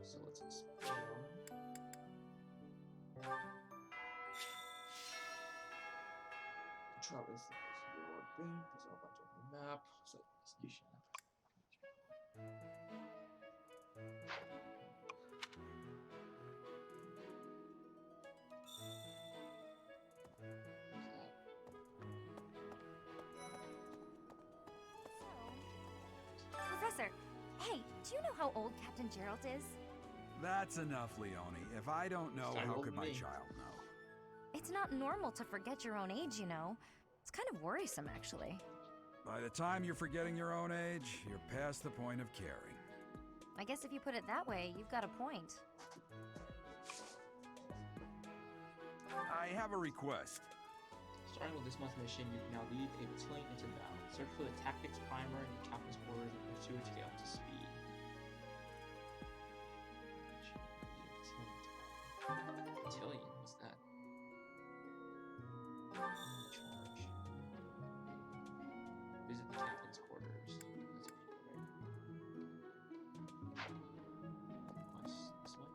So let's explore. Control is your brain. There's a whole bunch of the map. So destination. Professor, hey, do you know how old Captain Gerald is? That's enough, Leone. If I don't know, how could my me. child know? It's not normal to forget your own age, you know. It's kind of worrisome, actually. By the time you're forgetting your own age, you're past the point of caring. I guess if you put it that way, you've got a point. I have a request. Starting with this month's mission, you can now lead a battalion into battle. Search for the tactics primer in the captain's quarters and pursue it to get up to speed. Battalion, what's that? Charge. Visit the captain's quarters. That's people, right? Nice. This way.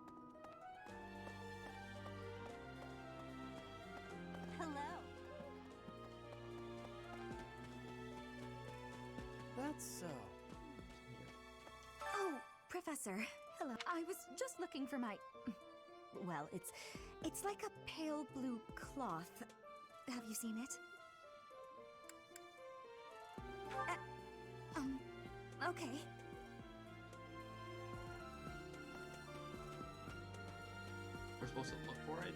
Hello. That's so. Oh, Professor. Hello. I was just looking for my... Well, it's like a pale blue cloth. Have you seen it? Okay. We're supposed to look for it?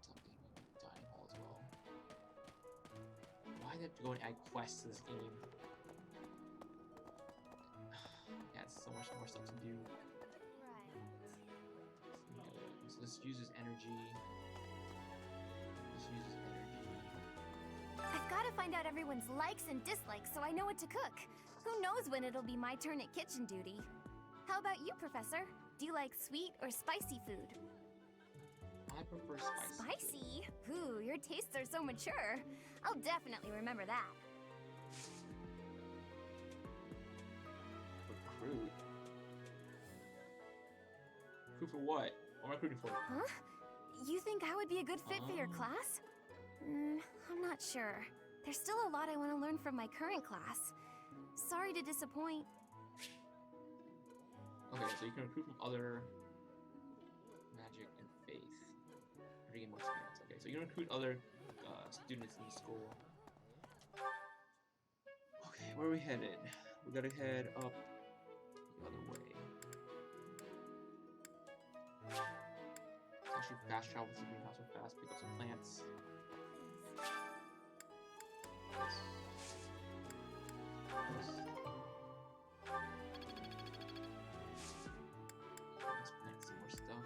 Something dining hall as well. Why did I have to go and add quests to this game? Yeah, it's so much more stuff to do. So this uses energy. This uses energy. I've got to find out everyone's likes and dislikes so I know what to cook. Who knows when it'll be my turn at kitchen duty? How about you, Professor? Do you like sweet or spicy food? I prefer spicy. Spicy? Ooh, your tastes are so mature. I'll definitely remember that. Recruit? Recruit for what? What am I recruiting for? Huh? You think I would be a good fit for your class? I'm not sure. There's still a lot I want to learn from my current class. Sorry to disappoint. Okay, so you can recruit from other magic and faith. Or to gain more experience. Okay, so you can recruit other students in the school. Okay, where are we headed? We gotta head up the other way. Actually, fast travel to the greenhouse real fast, pick up some plants. Let's plant some more stuff.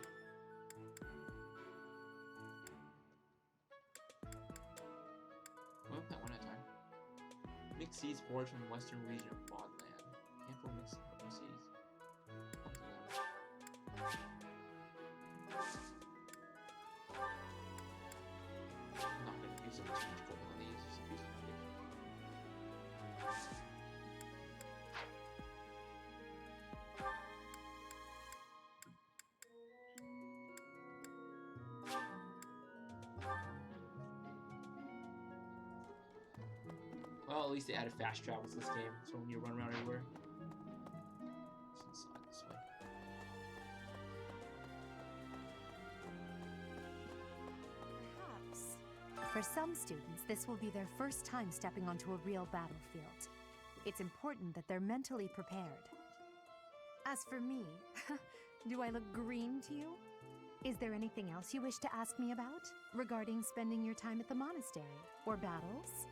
We'll plant one at a time. Mixed seeds foraged from the western region of Bogland. Handful mixed seeds. I'm not going to use so much gold on these, just use them. Well, at least they added fast travel to this game, so when you run around everywhere. It's inside this way. Perhaps. For some students, this will be their first time stepping onto a real battlefield. It's important that they're mentally prepared. As for me, do I look green to you? Is there anything else you wish to ask me about regarding spending your time at the monastery or battles?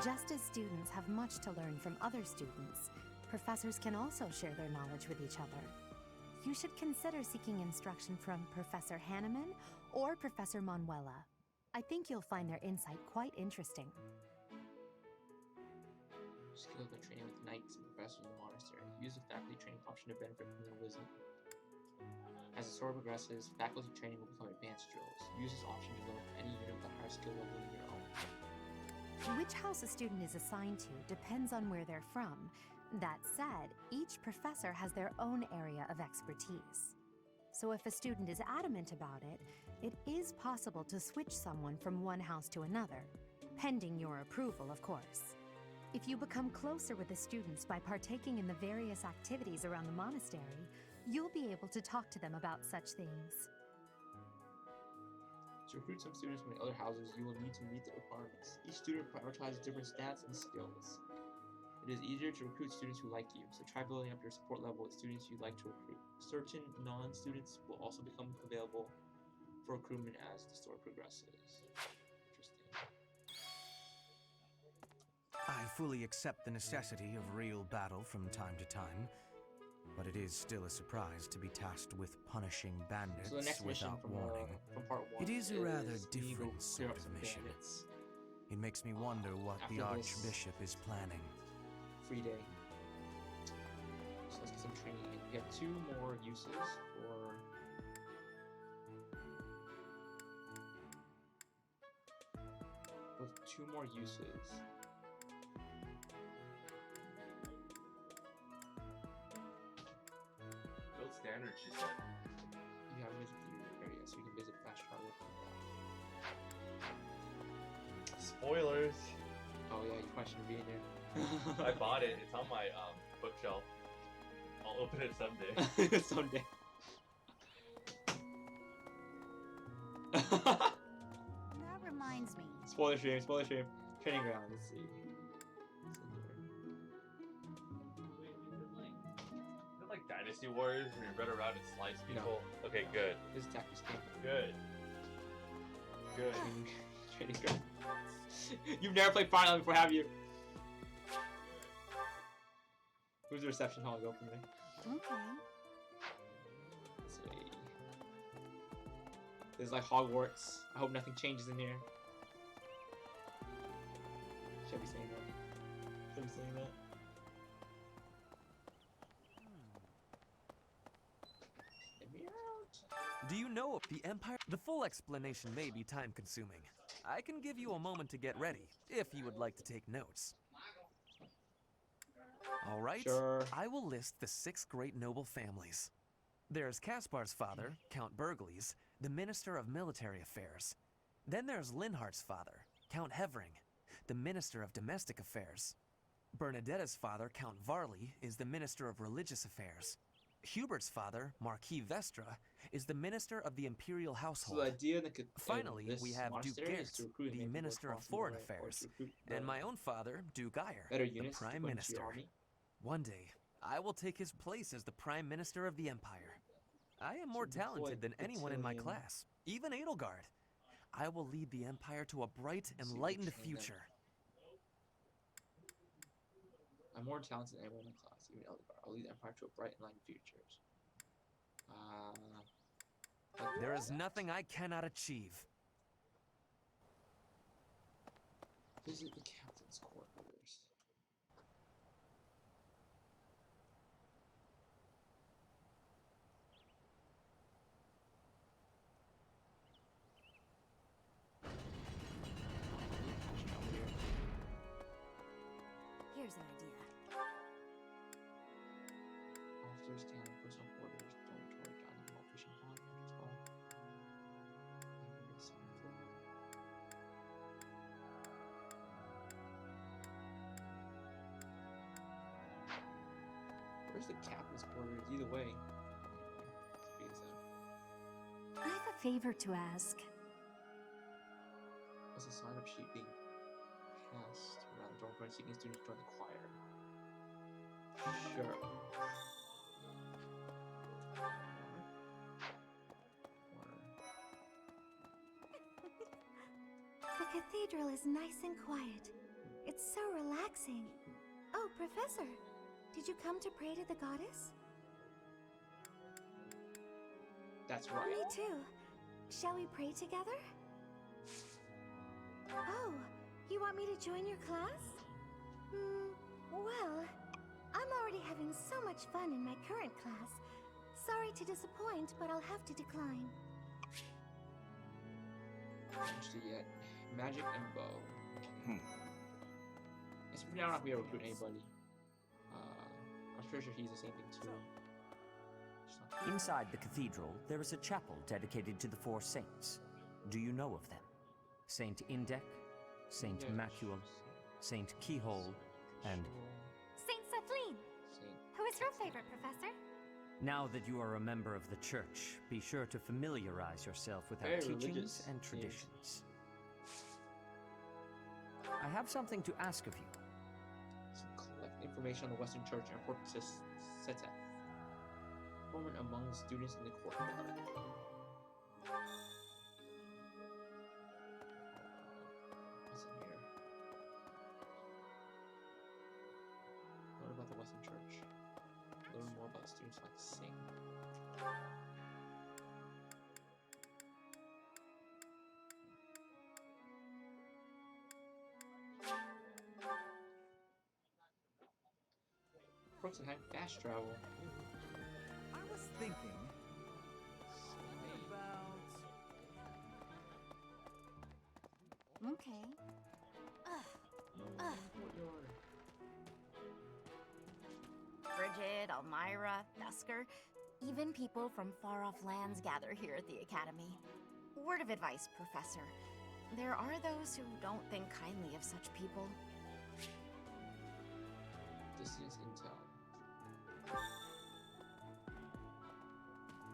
Just as students have much to learn from other students, professors can also share their knowledge with each other. You should consider seeking instruction from Professor Hanneman or Professor Manuela. I think you'll find their insight quite interesting. Skills by training with knights and professors in the monastery. Use the faculty training option to benefit from their wisdom. As the story progresses, faculty training will become advanced drills. Use this option to learn any unit with a higher skill level than your own. Which house a student is assigned to depends on where they're from. That said, each professor has their own area of expertise. So if a student is adamant about it, it is possible to switch someone from one house to another, pending your approval, of course. If you become closer with the students by partaking in the various activities around the monastery, you'll be able to talk to them about such things. To recruit some students from the other houses, you will need to meet the requirements. Each student prioritizes different stats and skills. It is easier to recruit students who like you, so try building up your support level with students you'd like to recruit. Certain non-students will also become available for recruitment as the story progresses. Interesting. I fully accept the necessity of real battle from time to time, but it is still a surprise to be tasked with punishing bandits So the next mission without from, warning. from part 1 It is a rather you go different clear sort up of some mission. bandits. It makes me wonder what the after this- Archbishop is planning. Free day. So let's get some training in. We have 2 more uses for... With 2 more uses. Build standard, she said. You have to visit your area so you can visit fast travel. Spoilers. Oh yeah, you probably shouldn't be in there. I bought it. It's on my bookshelf. I'll open it someday. Someday. That reminds me. Spoiler stream, spoiler stream. Training ground, let's see. What's in here? Is it like Dynasty Warriors where you run around and slice No. people? Okay, good. This is tactics game. Good. Good. Training ground. You've never played Fire Emblem before, have you? Who's the reception hall? Go for me. Okay. Let's see. This is like Hogwarts. I hope nothing changes in here. Should I be saying that? Should I be saying that? Get me out. Do you know if the Empire? The full explanation may be time-consuming. I can give you a moment to get ready, if you would like to take notes. All right, Sure. I will list the 6 great noble families. There's Caspar's father, Count Burgles, the Minister of Military Affairs. Then there's Linhardt's father, Count Hevering, the Minister of Domestic Affairs. Bernadetta's father, Count Varley, is the Minister of Religious Affairs. Hubert's father, Marquis Vestra, is the Minister of the Imperial So Household. the idea that could Finally, we have Duke Gert, the Minister of Foreign Affairs, and my own father, Duke Geyer, better the units to Prime put into Minister. your army. One day, I will take his place as the Prime Minister of the Empire. I am more So deploy talented than anyone in my battalion. class, even Edelgard. I will lead the Empire to a bright, See if we enlightened train them. future. I'm more talented than anyone in my class, even Eldar. I'll lead the Empire to a bright and light futures. There is nothing I cannot achieve. Visit the captain's quarters. Here's an idea. Officers can personal quarters, dormitory, dining hall, fishing pond, entrance hall. Where's the captain's quarters? Either way. I have a favor to ask. What's the sign-up sheet being passed around the dormitory seeking students to join the choir? Sure. The cathedral is nice and quiet. It's so relaxing. Oh, Professor, did you come to pray to the goddess? That's right. Me too. Shall we pray together? Oh, you want me to join your class? Well, I'm already having so much fun in my current class. Sorry to disappoint, but I'll have to decline. Not interested yet. Magic and bow. Guess for now, I'm not gonna be able to recruit anybody. I'm pretty sure he's the same thing too. Just not- Inside the cathedral, there is a chapel dedicated to the four saints. Do you know of them? Saint Indec, Saint Yeah, Macule, Saint Keyhole, and Saint Celine! Saint. Who is your favorite, Professor? now that you are a member of the church, be sure to familiarize yourself with our Very teachings religious and names. traditions. I have something to ask of you. So collect information on the Western Church and report to Seteth. Informant among the students in the courtyard. What's in here? Learn about the Western Church. Learn more about students who like to sing. Perks that have fast travel. I was thinking about. Okay. Bridget, Elmira, Dusker, even people from far-off lands gather here at the Academy. Word of advice, Professor. There are those who don't think kindly of such people. Distance intel.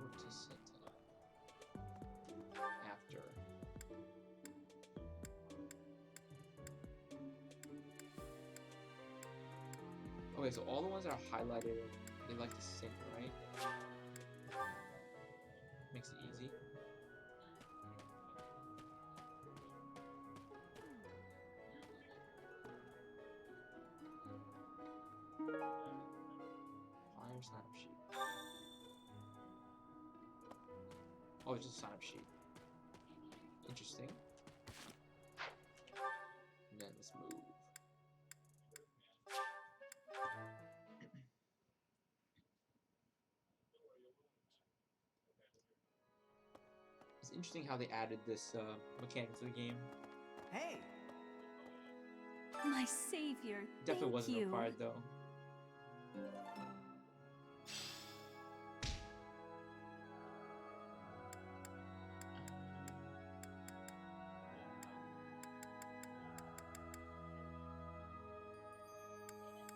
Or to Senta. After. Okay, so all the ones that are highlighted, they like to sing, right? Makes it easy. Fire sign-up sheet. Oh, it's just a sign-up sheet. Interesting. And then let's move. It's interesting how they added this mechanic to the game. Hey, My savior, Definitely thank wasn't you. required though.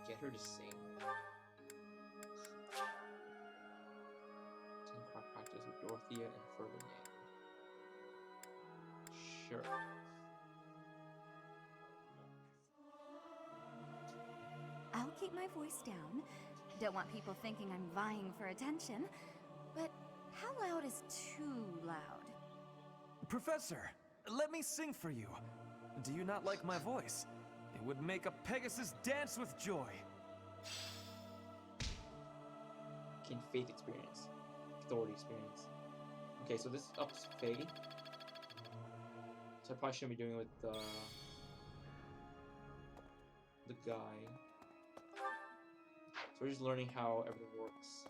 Get her to sing. 10-part practice with Dorothea and Ferdinand. Sure. I'll keep my voice down. Don't want people thinking I'm vying for attention. But how loud is too loud? Professor, let me sing for you. Do you not like my voice? It would make a Pegasus dance with joy. Gain faith experience. Authority experience. Okay, so this ups faith. So I probably shouldn't be doing it with the guy. So we're just learning how everything works.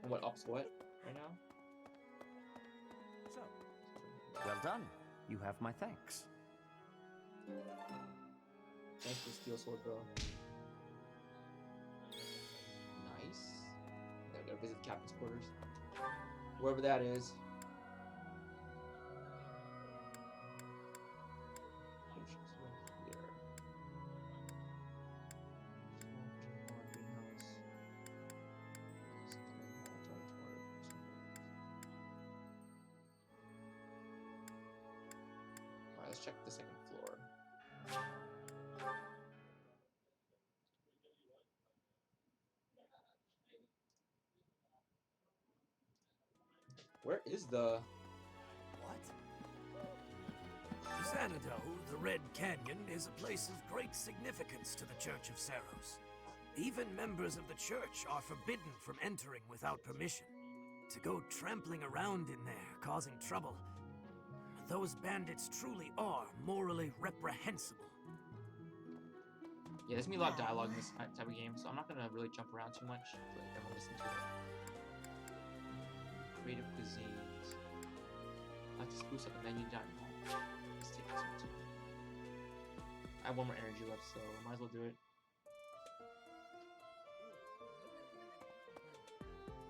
And what ups what right now? So, Well done. You have my thanks. Thanks for the steel sword, bro. Nice. Now we gotta visit the captain's quarters. Wherever that is. Potions right here. Greenhouse. Alright, let's check the second floor. Where is the... What? Xanadu, the Red Canyon, is a place of great significance to the Church of Saros. Even members of the church are forbidden from entering without permission. To go trampling around in there, causing trouble. Those bandits truly are morally reprehensible. Yeah, there's gonna be a lot of dialogue in this type of game, so I'm not gonna really jump around too much. Let them listen to it. Creative cuisines. I have to spruce up the menu dining hall. Let's take this one too. I have one more energy left, so might as well do it.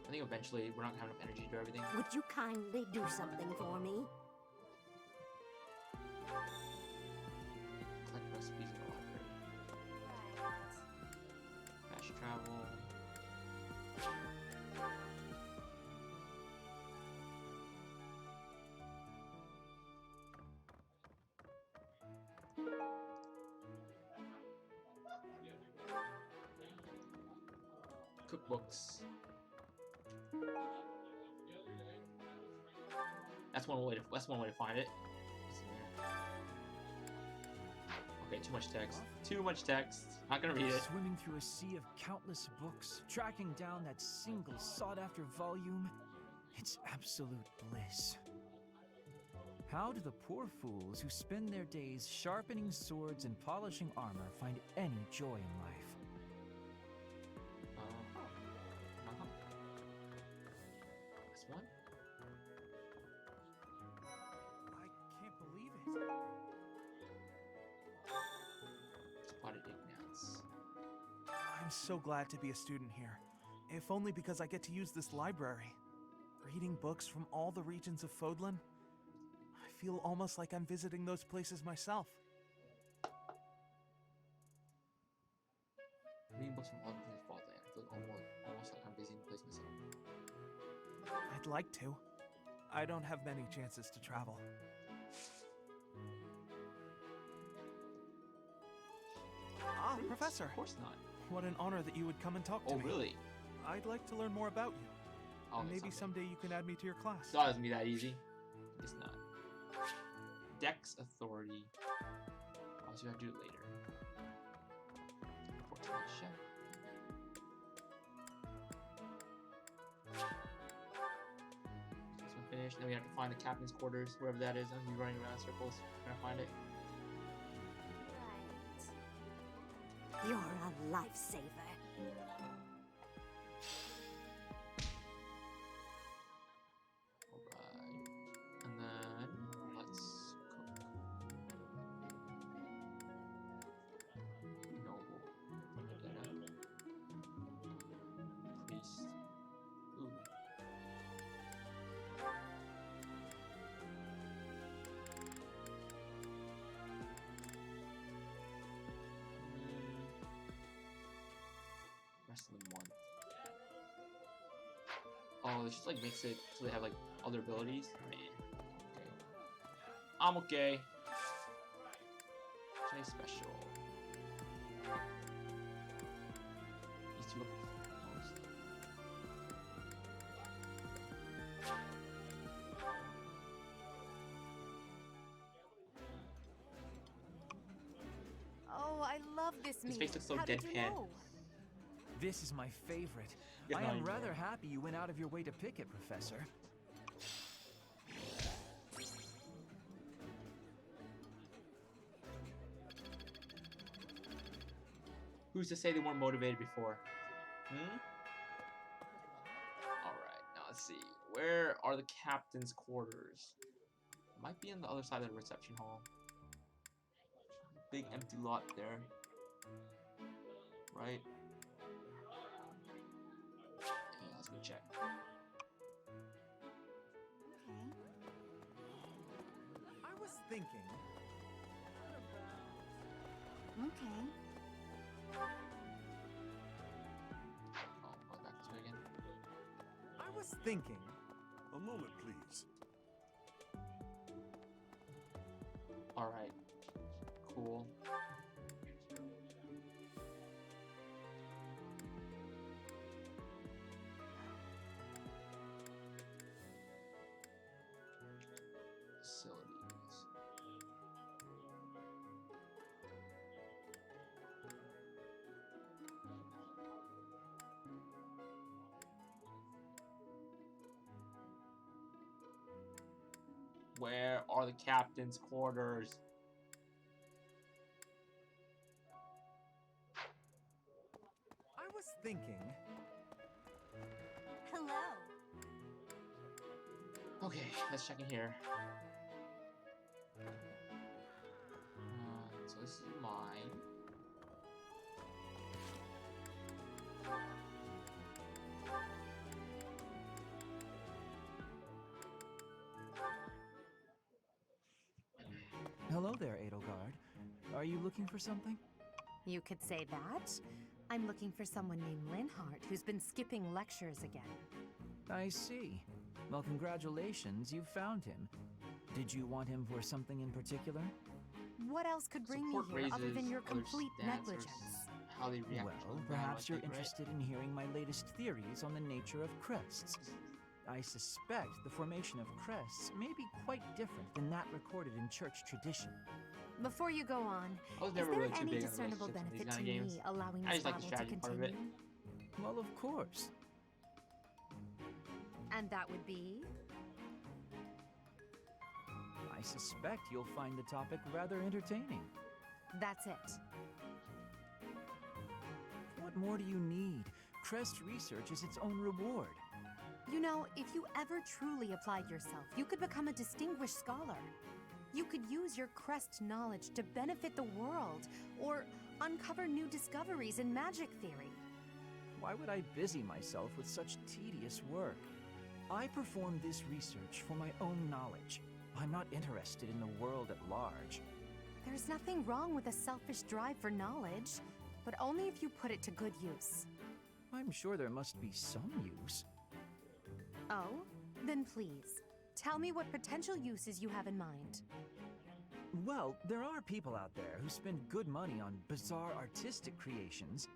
I think eventually we're not gonna have enough energy to do everything. Would you kindly do something for me? Collect recipes in the library. Fast travel. Cookbooks. That's one way to find it. Okay, too much text. Too much text. Not gonna read it. Swimming through a sea of countless books, tracking down that single sought-after volume. It's absolute bliss. How do the poor fools who spend their days sharpening swords and polishing armor find any joy in life? This one? I can't believe it. Spotted Ignats. I'm so glad to be a student here. If only because I get to use this library. Reading books from all the regions of Fodlan, I feel almost like I'm visiting those places myself. Reading books from all different Fodlan. I feel almost like I'm visiting the place myself. I'd like to. I don't have many chances to travel. Ah, Fruits? Professor. Of course not. What an honor that you would come and talk to me. Oh, really? I'd like to learn more about you. Oh, Maybe someday you can add me to your class. It's not gonna be that easy. It's not. Dex Authority. I'll see if I do it later. Fortunate chef. This one finished. Then we have to find the captain's quarters, wherever that is. I'm gonna be running around in circles trying to find it. You're a lifesaver. Alright. And then let's cook. Noble. Vendetta. Priest. Ooh. Rest of the month. Oh, they just like mix it so they have like other abilities. Man. Okay. I'm okay. Today's special. These two look most. Oh, I love this His meat. face looks so How did you deadpan. know? This is my favorite. Yeah, I no, am you rather are. happy you went out of your way to pick it, Professor. Who's to say they weren't motivated before? Hmm? Alright, now let's see. Where are the captain's quarters? Might be on the other side of the reception hall. Big empty lot there. Right? Yeah, let's go check. I was thinking. Okay. Oh, go back this way again. I was thinking. A moment, please. Alright. Cool. Facilities. Where are the captain's quarters? I was thinking. Hello. Okay, let's check in here. So this is a mod. fine. Hello there, Edelgard. Are you looking for something? You could say that. I'm looking for someone named Linhardt who's been skipping lectures again. I see. Well, congratulations, you found him. Did you want him for something in particular? What else could bring me Support here other than raises, your other complete stats, or negligence? how they react Well, to the battle, perhaps I you're think, right? interested in hearing my latest theories on the nature of crests. I suspect the formation of crests may be quite different than that recorded in church tradition. Before you go on, I was is never there really too any big on discernible relationships in these benefit to kind of games. me allowing I this just like the battle to strategy part of it. continue? Well, of course. And that would be? I suspect you'll find the topic rather entertaining. That's it. What more do you need? Crest research is its own reward. You know, if you ever truly applied yourself, you could become a distinguished scholar. You could use your crest knowledge to benefit the world, or uncover new discoveries in magic theory. Why would I busy myself with such tedious work? I perform this research for my own knowledge. I'm not interested in the world at large. There's nothing wrong with a selfish drive for knowledge, but only if you put it to good use. I'm sure there must be some use. Oh? Then please, tell me what potential uses you have in mind. Well, there are people out there who spend good money on bizarre artistic creations,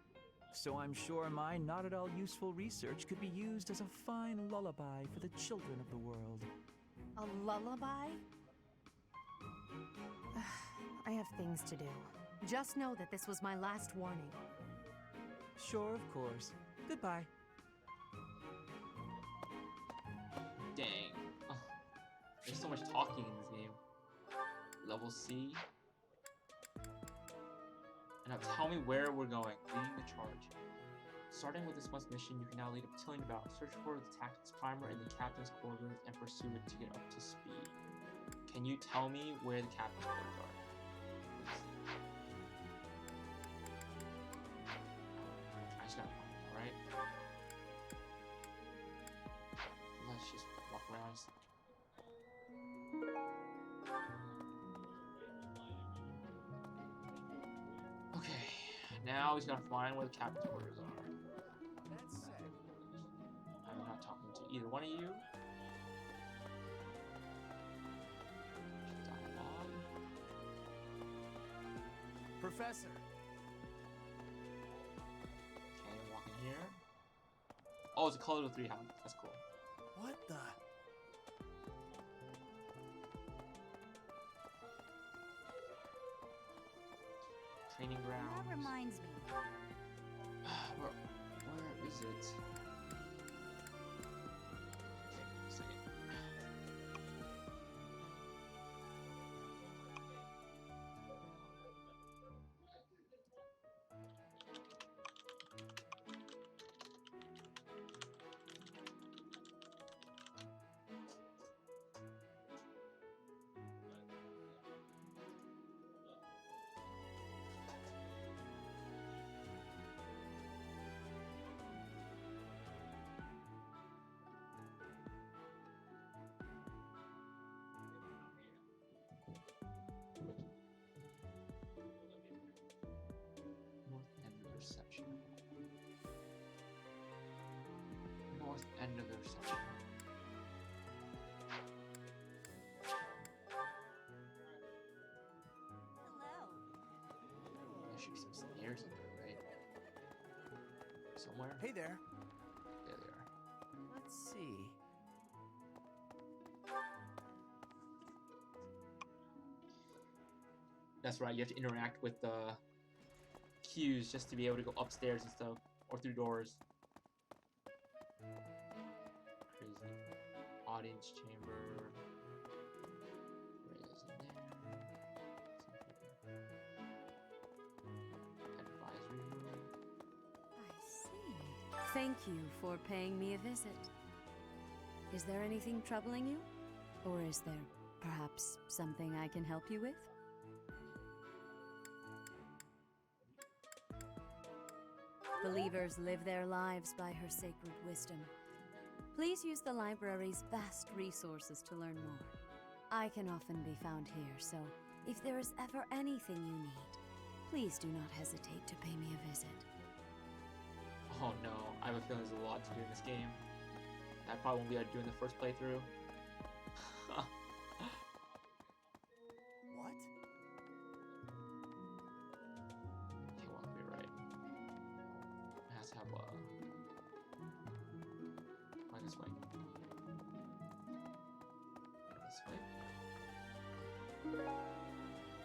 so I'm sure my not at all useful research could be used as a fine lullaby for the children of the world. A lullaby? I have things to do. Just know that this was my last warning. Sure, of course. Goodbye. Dang. Oh, there's so much talking in this game. Level C. And now tell me where we're going. Leading the charge. Starting with this month's mission, you can now lead a battalion of battle. Search for the tactics primer in the captain's quarters and pursue it to get up to speed. Can you tell me where the captain's quarters are? Please. I just gotta find it, alright? Let's just walk around. Okay, now we just gotta find where the captain's quarters are. I'm not talking to either one of you. Dialogue. Professor! Okay, walk in here. Oh, it's a color of 3 houses. That's cool. What the? Training ground. That reminds me. Where is it? Okay, a second. North end of the reception. North end of the reception. Hello. There should be some stairs in there, right? Somewhere? Hey there. There they are. Let's see. That's right, you have to interact with the cues just to be able to go upstairs and stuff, or through doors. Crazy. Audience chamber. Where is it there? Advisory room. I see. Thank you for paying me a visit. Is there anything troubling you? Or is there perhaps something I can help you with? Believers live their lives by her sacred wisdom. Please use the library's vast resources to learn more. I can often be found here, so if there is ever anything you need, please do not hesitate to pay me a visit. Oh no, I have a feeling there's a lot to do in this game. I probably won't be able to do in the first playthrough. What? Okay, well, you're right. It has to have why this way? This way.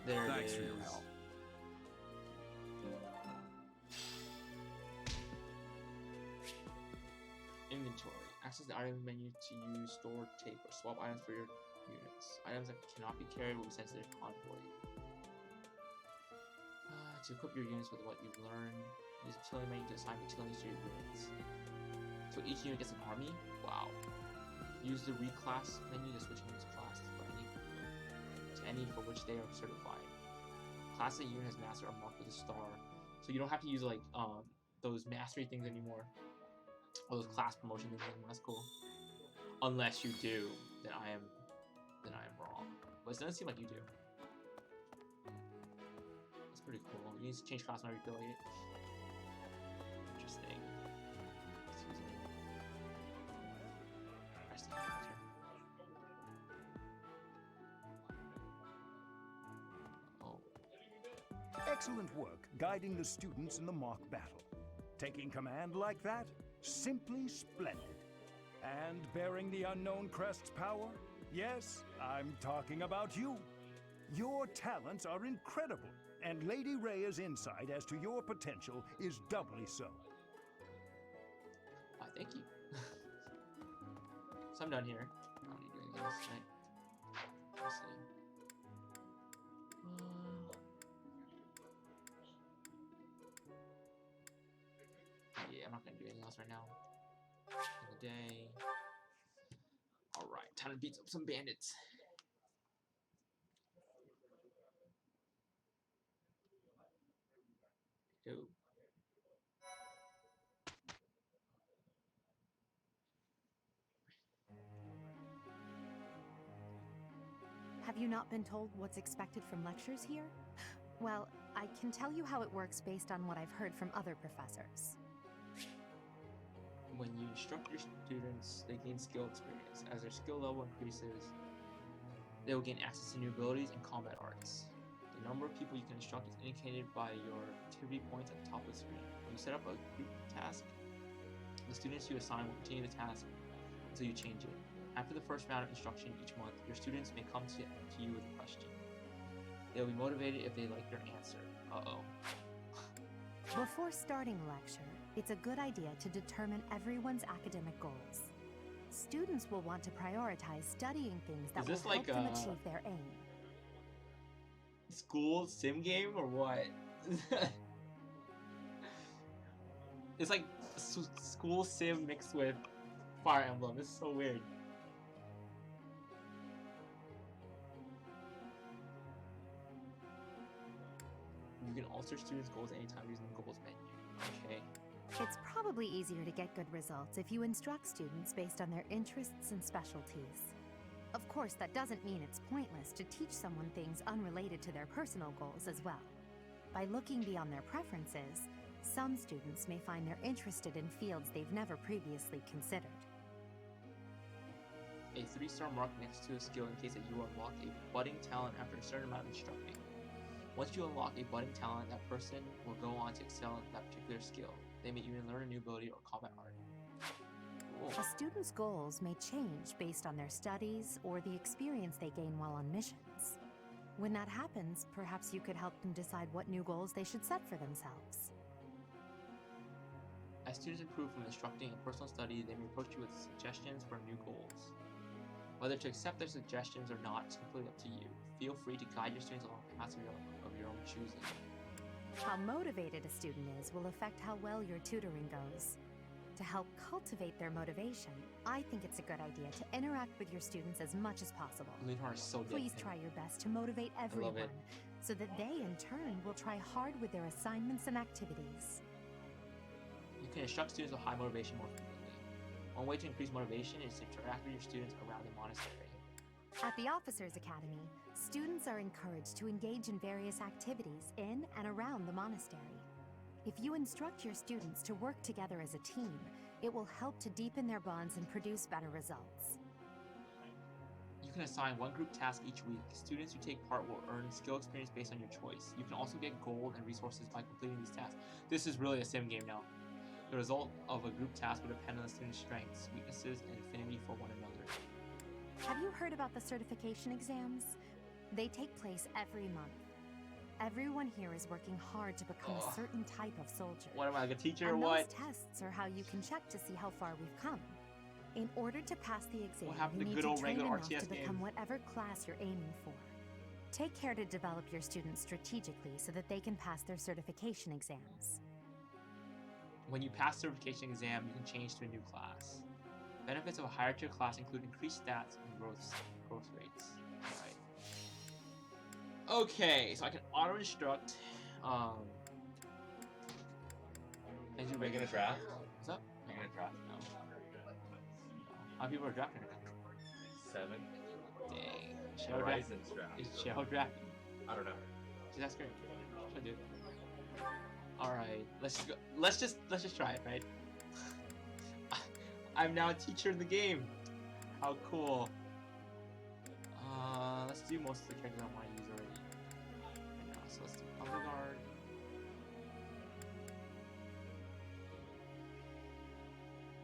There it Thanks is. for your help. Inventory. Access the item menu to use, store, take, or swap items for your units. Items that cannot be carried will be sent to their convoy. To equip your units with what you've learned, use the utility menu to assign utilities to your units. So each unit gets an army? Wow. Use the reclass menu to switch units classes for any for which they are certified. Class a unit has master are marked with a star. So you don't have to use like those mastery things anymore. Or those class promotion things anymore. That's cool. Unless you do, then I am wrong. But it doesn't seem like you do. That's pretty cool. You need to change class whenever you feel like it. Interesting. Excuse me. Resting character. Oh. Excellent work guiding the students in the mock battle. Taking command like that? Simply splendid. And bearing the unknown crest's power? Yes, I'm talking about you. Your talents are incredible, and Lady Rhea's insight as to your potential is doubly so. Why, thank you. So I'm done here. I don't need to do anything else tonight. Let's see. Yeah, I'm not gonna do anything else right now. End of the day. Alright, time to beat up some bandits. Go. Have you not been told what's expected from lectures here? Well, I can tell you how it works based on what I've heard from other professors. When you instruct your students, they gain skill experience. As their skill level increases, they will gain access to new abilities and combat arts. The number of people you can instruct is indicated by your activity points at the top of the screen. When you set up a group task, the students you assign will continue the task until you change it. After the first round of instruction each month, your students may come to you with a question. They will be motivated if they like your answer. Uh-oh. Before starting a lecture, it's a good idea to determine everyone's academic goals. Students will want to prioritize studying things that will help them achieve their aim. School sim game or what? It's like school sim mixed with Fire Emblem. This is so weird. You can alter students' goals anytime using the goals menu. Okay. It's probably easier to get good results if you instruct students based on their interests and specialties. Of course, that doesn't mean it's pointless to teach someone things unrelated to their personal goals as well. By looking beyond their preferences, some students may find they're interested in fields they've never previously considered. A 3-star mark next to a skill indicates that you unlock a budding talent after a certain amount of instructing. Once you unlock a budding talent, that person will go on to excel in that particular skill. They may even learn a new ability or combat art. Cool. A student's goals may change based on their studies or the experience they gain while on missions. When that happens, perhaps you could help them decide what new goals they should set for themselves. As students improve from instructing and personal study, they may approach you with suggestions for new goals. Whether to accept their suggestions or not is completely up to you. Feel free to guide your students along paths of your own choosing. How motivated a student is will affect how well your tutoring goes. To help cultivate their motivation, I think it's a good idea to interact with your students as much as possible. Linhart is so dead. Please try your best to motivate everyone, so that they in turn will try hard with their assignments and activities. You can instruct students with high motivation more frequently. One way to increase motivation is to interact with your students around the monastery. At the Officers Academy, students are encouraged to engage in various activities in and around the monastery. If you instruct your students to work together as a team, it will help to deepen their bonds and produce better results. You can assign one group task each week. Students who take part will earn skill experience based on your choice. You can also get gold and resources by completing these tasks. This is really a sim game now. The result of a group task will depend on the student's strengths, weaknesses, and affinity for one another. Have you heard about the certification exams? They take place every month. Everyone here is working hard to become a certain type of soldier. What am I, like a teacher or and what? Those tests are how you can check to see how far we've come. In order to pass the exam, you need to train enough to become whatever class you're aiming for. Take care to develop your students strategically so that they can pass their certification exams. When you pass the certification exam, you can change to a new class. Benefits of a higher tier class include increased stats and growth rates. Alright. Okay, so I can auto instruct. Are you gonna draft? What's up? Are you gonna draft? No. How many people are drafting right now? 7. Dang. Horizon's draft. Is Shell drafting? I don't know. Dude, that's great. Should I do it? Alright, let's go. Let's just try it, right? I'm now a teacher in the game. How cool. Let's do most of the characters I want to use already. Right now. So let's do Puzzle Guard.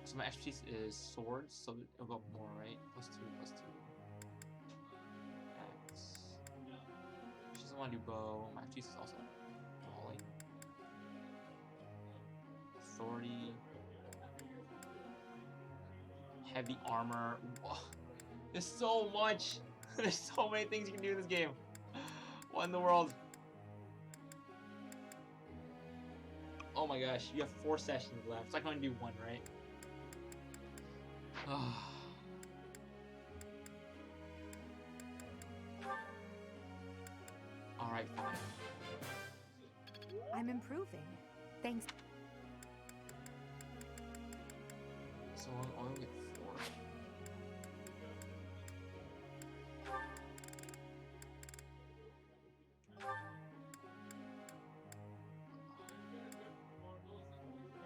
So my expertise is swords, so it'll go up more, right? +2, +2. Axe. She doesn't want to do bow. My expertise is also brawling. Authority. Heavy armor. Whoa. There's so much. There's so many things you can do in this game. What in the world? Oh my gosh, you have 4 sessions left. So I can only do 1, right? Alright, fine. I'm improving. Thanks. So I'll only get 4.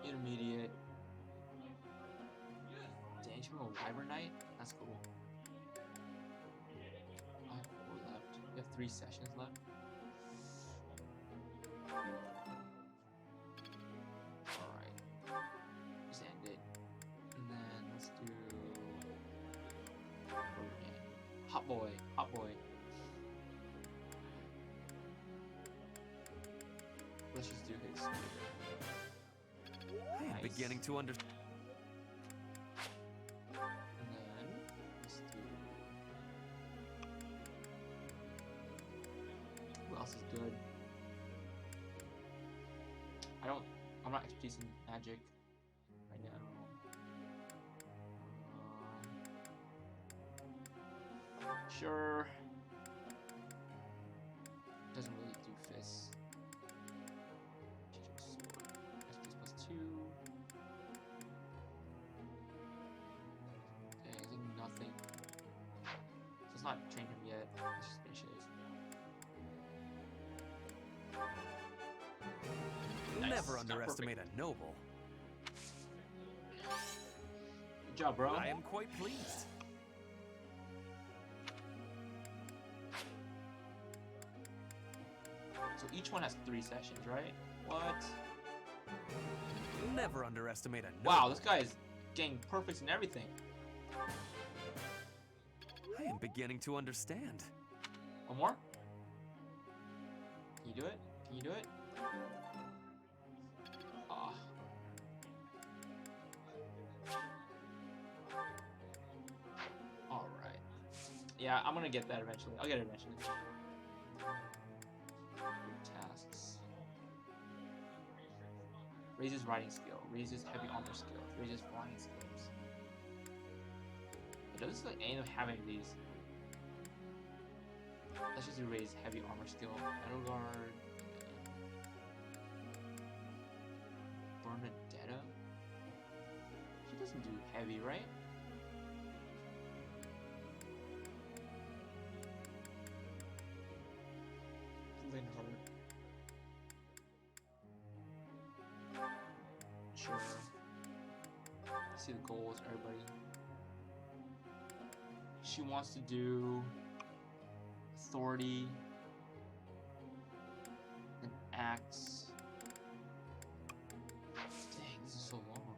Intermediate. Dang, should we go Wyvern Knight? That's cool. I have 4 left. We have 3 sessions left. Alright. Just end it. And then let's do Hot Boy. Hot Boy. Let's just do his. I am beginning to understand. And then let's do. Who else is good? I'm not expertise in magic right now. Sure. Doesn't really do fists. Expertise +2. Dang, is it nothing? So let's not train him yet. Let's just finish it. Never underestimate a noble. Good job, bro. I am quite pleased. So each one has 3 sessions, right? What? Never underestimate a noble. Wow, this guy is getting perfects in everything. I am beginning to understand. One more? Can you do it? Can you do it? Ah. Alright. Yeah, I'm gonna get that eventually. I'll get it eventually. Tasks. Raises riding skill. Raises heavy armor skill. Raises flying skills. It doesn't like any of them have any of these. Let's just do raise heavy armor skill. Metal guard. Bernadetta? doesn't do heavy, right? Linhardt. Sure. See the goals, everybody. She wants to do authority and acts. Dang, this is so long.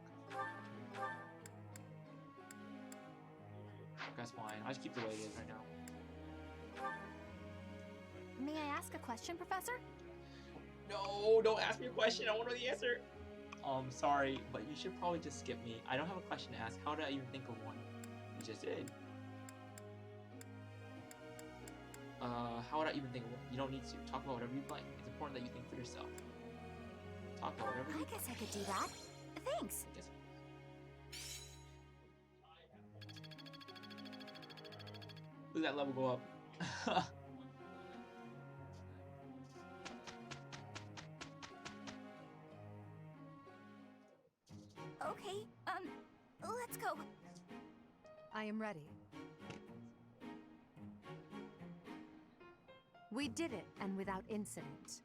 That's fine. I just keep the way it is right now. May I ask a question, Professor? No, don't ask me a question. I want to know the answer. Sorry, but you should probably just skip me. I don't have a question to ask. How did I even think of one? You just did. How would I even think of one? You don't need to. Talk about whatever you'd like. It's important that you think for yourself. Talk about whatever I guess I could do that. Thanks. Look at that level go up. Okay, let's go. I am ready. We did it, and without incident.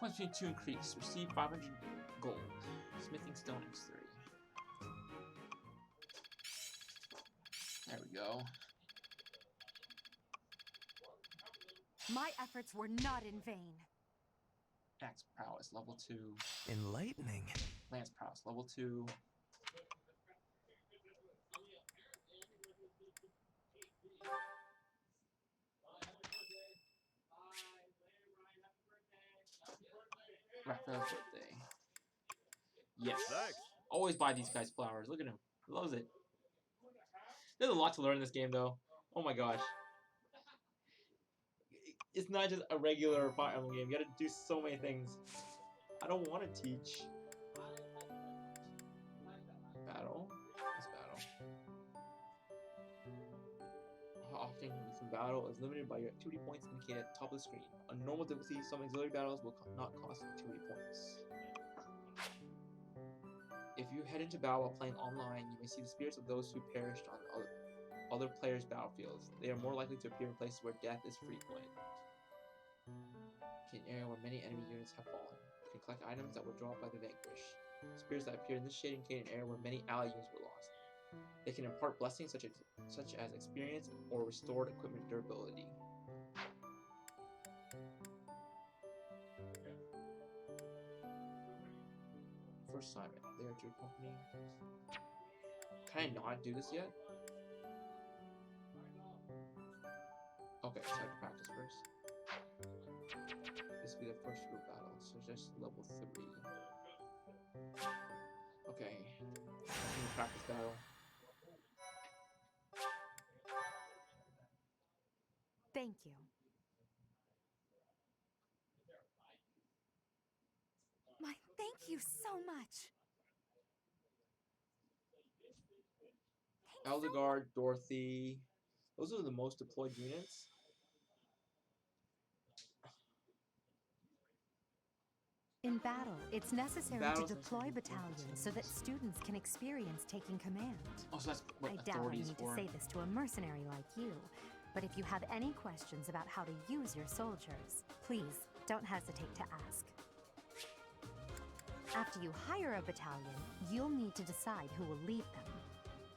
Points between 2 increase. Receive 500 gold. Smithing stone X3. There we go. My efforts were not in vain. Axe prowess, level 2. Enlightening. Lance prowess, level 2. Raphael's birthday. Yes. Thanks. Always buy these guys flowers. Look at him. He loves it. There's a lot to learn in this game, though. Oh my gosh. It's not just a regular Fire Emblem game. You gotta do so many things. I don't want to teach. Battle. Let's battle. How often you can battle is limited by your activity points indicated at the top of the screen. On normal difficulty, some auxiliary battles will not cost activity points. If you head into battle while playing online, you may see the spirits of those who perished on other players' battlefields. They are more likely to appear in places where death is frequent. In an area where many enemy units have fallen. You can collect items that were dropped by the vanquished. Spirits that appear in this shade indicate an area where many ally units were lost. They can impart blessings such as experience or restored equipment durability. First assignment. They are to your company. Can I not do this yet? Okay, so I have to practice first. This will be the first group battle, so just level 3. Okay, I'm gonna practice battle. Thank you. Thank you so much. Eldegard, Dorothy. Those are the most deployed units. In battle, it's necessary to deploy battalions so that students can experience taking command. Oh, so that's what I doubt I authority is need for. to say this to a mercenary like you, but if you have any questions about how to use your soldiers, please don't hesitate to ask. After you hire a battalion, you'll need to decide who will lead them.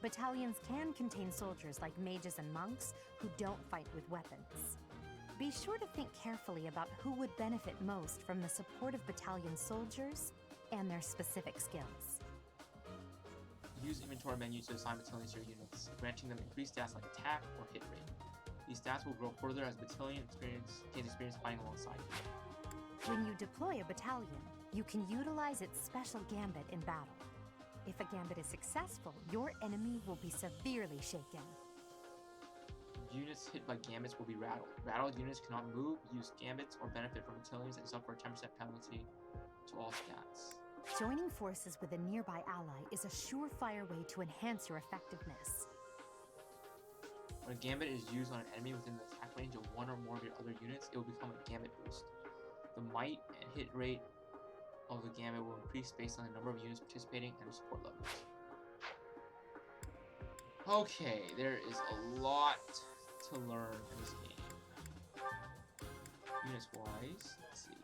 Battalions can contain soldiers like mages and monks who don't fight with weapons. Be sure to think carefully about who would benefit most from the support of battalion soldiers and their specific skills. Use inventory menu to assign battalions to your units, granting them increased stats like attack or hit rate. These stats will grow further as battalion gains experience fighting alongside you. When you deploy a battalion, you can utilize its special gambit in battle. If a gambit is successful, your enemy will be severely shaken. Units hit by gambits will be rattled. Rattled units cannot move, use gambits, or benefit from battalions and suffer a 10% penalty to all stats. Joining forces with a nearby ally is a surefire way to enhance your effectiveness. When a gambit is used on an enemy within the attack range of one or more of your other units, it will become a gambit boost. The might and hit rate of the gambit will increase based on the number of units participating and their support levels. Okay, there is a lot to learn in this game. Units wise, let's see.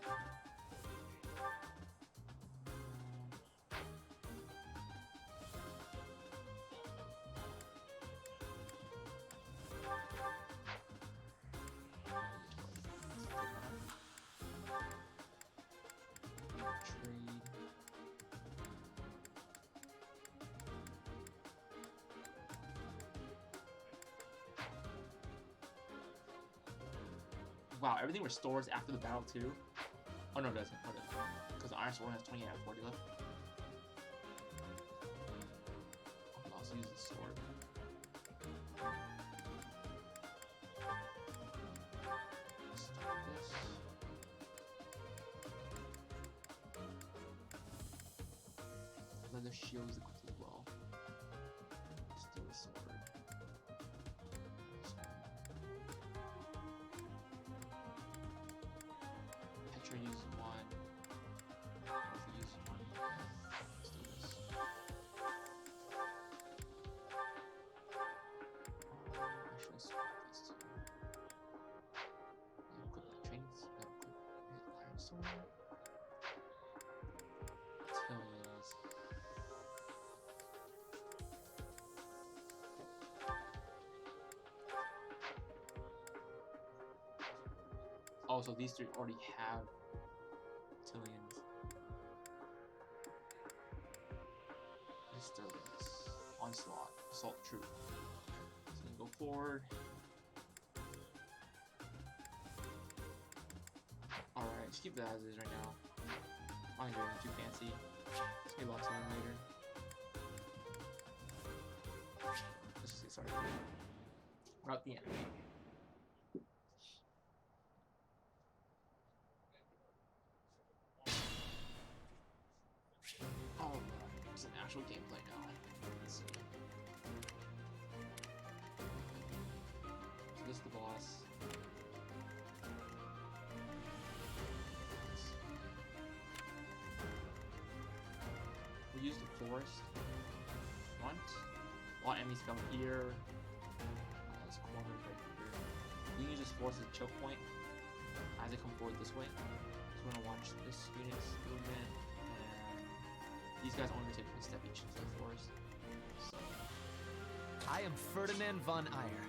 Wow, everything restores after the battle too? Oh no, it doesn't. Oh, it doesn't. Because the Iron Sword has 20 out of 40 left. I'll also use the sword. Start this. Leather shield is equipped as well. Steal the sword. Petra uses one. Alpha uses one. Let's do this. Actually, swap this too. Equip the training. Equip Iron Sword. Tills. Oh, so these three already have Tillions. Disturbance. Onslaught. Assault Troop. So we go forward. Alright, just keep that as is right now. I'm not doing anything too fancy. Let's get lots of them later. Let's just get started. We're at the end. Some actual gameplay now. Let's see. So this is the boss. We use the forest front. A lot of enemies come here. This corner right here. We can use this forest as a choke point as they come forward this way. So we're gonna watch this unit's movement. These guys only take a step each into the forest. So. I am Ferdinand von Eyre.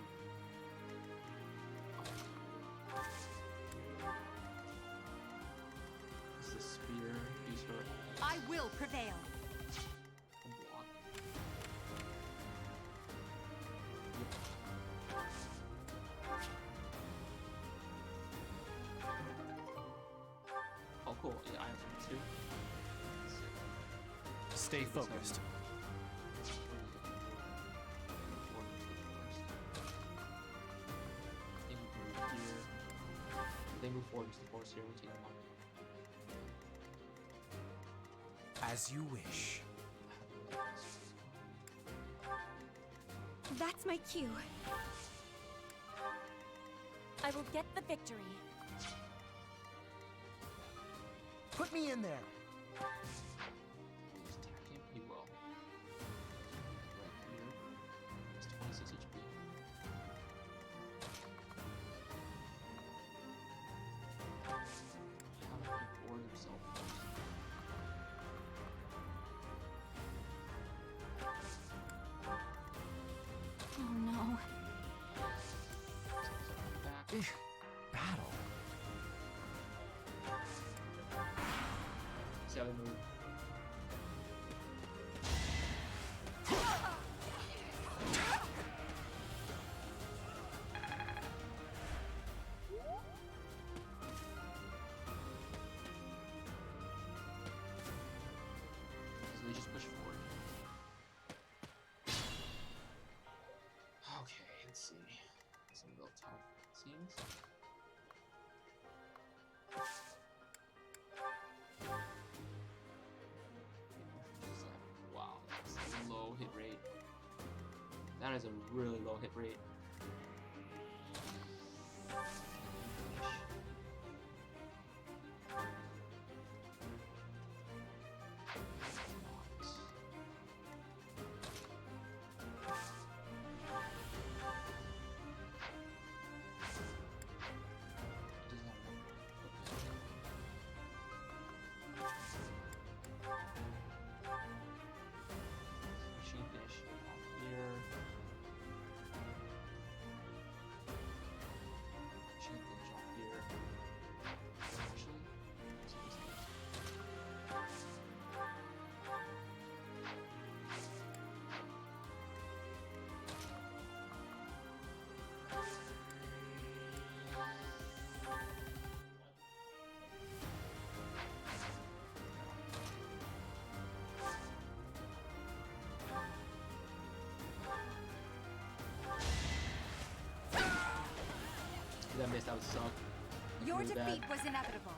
This is a spear. Use her. I will prevail. Block. Oh, cool. Yeah, I have some too. Stay focused. They move forward to the forest here. We'll take them on. As you wish. That's my cue. I will get the victory. Put me in there. Pretty well. Right here. It's 26 HP. How do they board themselves first? Oh no. Back. Battle. See how they move. So they just push forward. Okay, let's see. Some real tough scenes. Wow, that's a low hit rate. That is a really low hit rate. Machine finish off here. Machine finish off here. Actually, that missed, that would suck. Your Really bad. defeat was inevitable.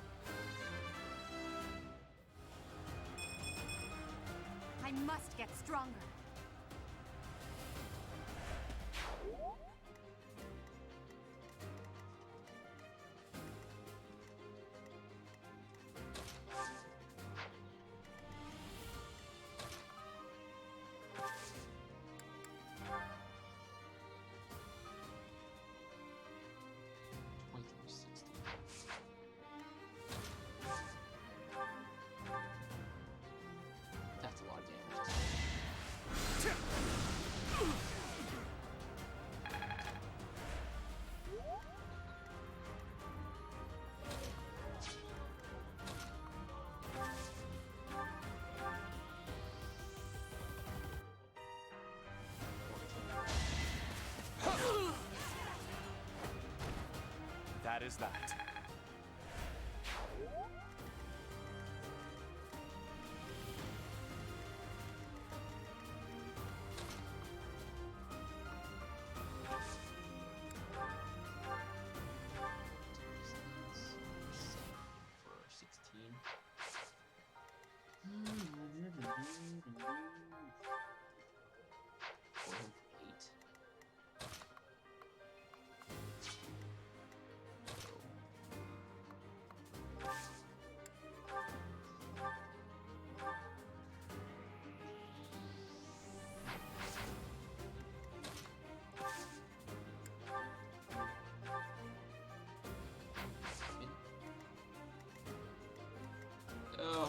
I must get stronger. That's a lot of damage. That is that. For 16. For him, 8.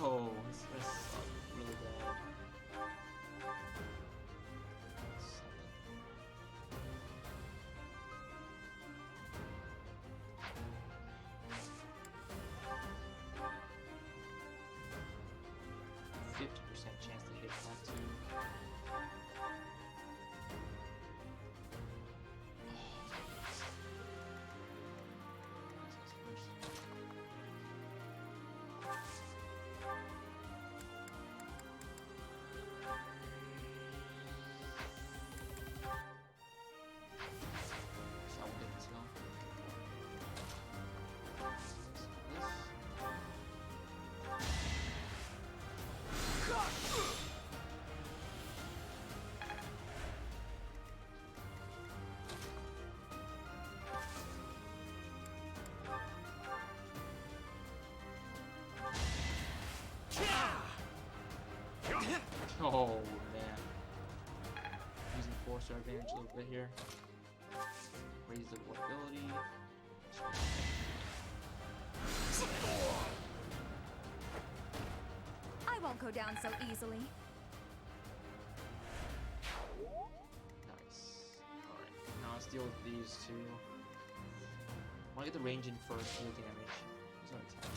Oh, this sucks really bad. 50% chance to hit that too. Oh man. Using 4-star advantage a little bit here. Raise the ability. I won't go down so easily. Nice. Alright, now let's deal with these two. I want to get the range in first for the damage. There's no attack.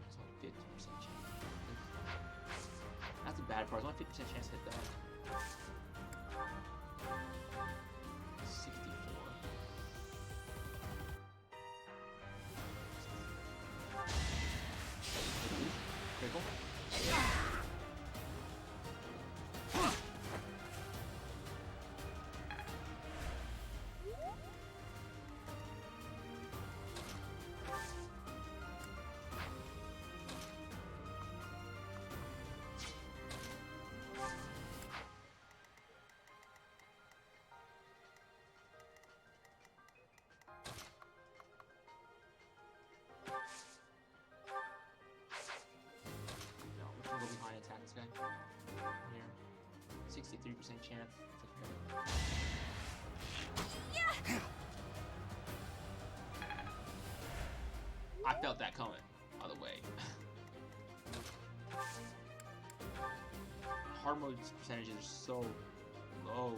It's only 50% chance. That's the bad part. There's only 50% chance to hit that. 64. Critical. 63% chance. I felt that coming, by the way. Hard mode percentages are so low.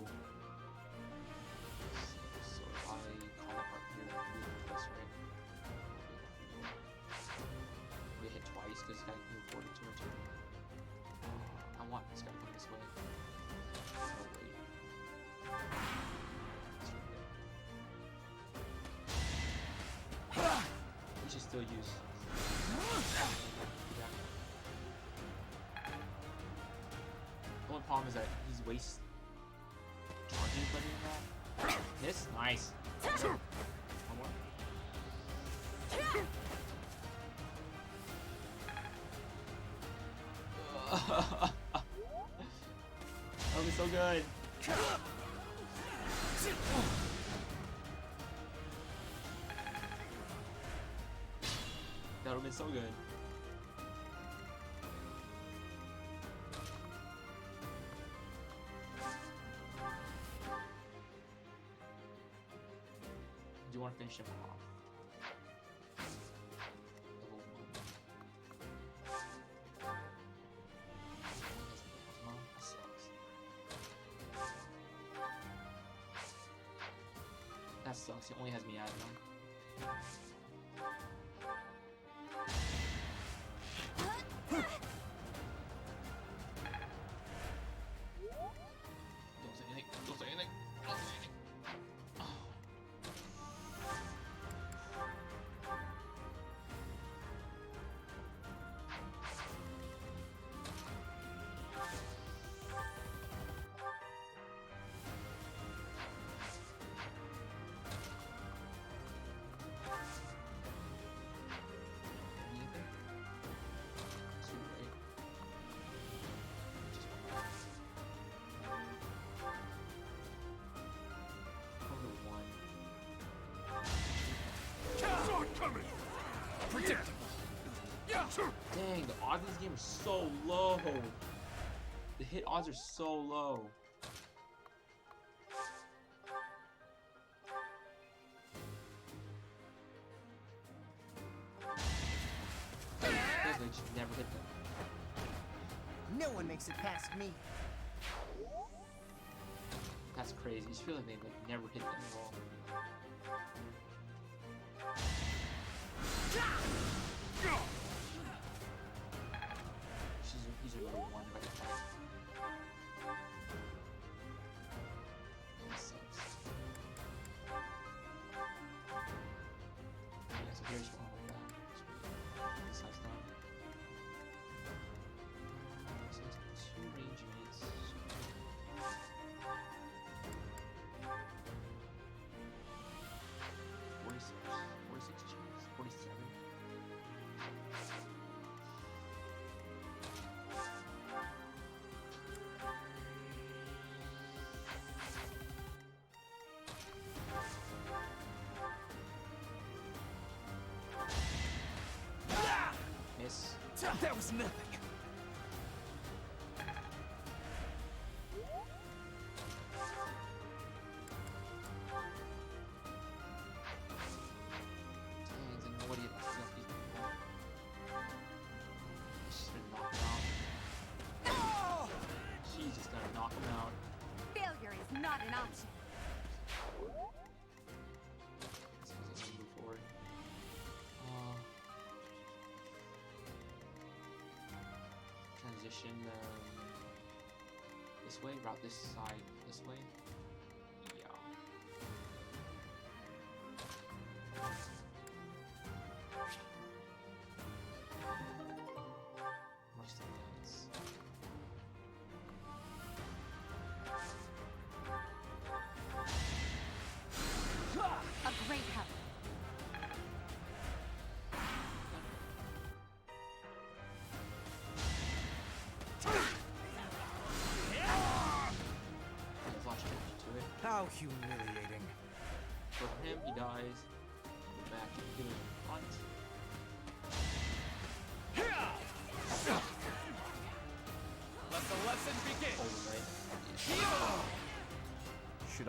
So if I call that part here, that's right. We hit twice because this guy can move forward to it. I want this guy to come this way. Oh wait. We should still use. The only problem is that he's waste charges by doing that. This? Nice. One more. That would be so good. That would have been so good. Do you want to finish him off? That sucks. That sucks. He only has me at him. Don't say anything. Don't say anything. Don't say anything. Predictable. Dang, the odds of this game are so low. The hit odds are so low. They just never hit them. No one makes it past me. That's crazy. I just feel like they like never hit them at all. He's a little one right now. That sucks. Yeah, so here's one like that. This side's done. So it's 2 range units. 46 chance, 47. Miss. That was nothing. She's just gonna knock him out. Failure is not an option. Let's move forward. Transition this way, route this side this way. Yeah. Most of these. A great help. How humiliating. For him, he dies. Go back to doing hunt. Let the lesson begin. Oh, right. Yeah.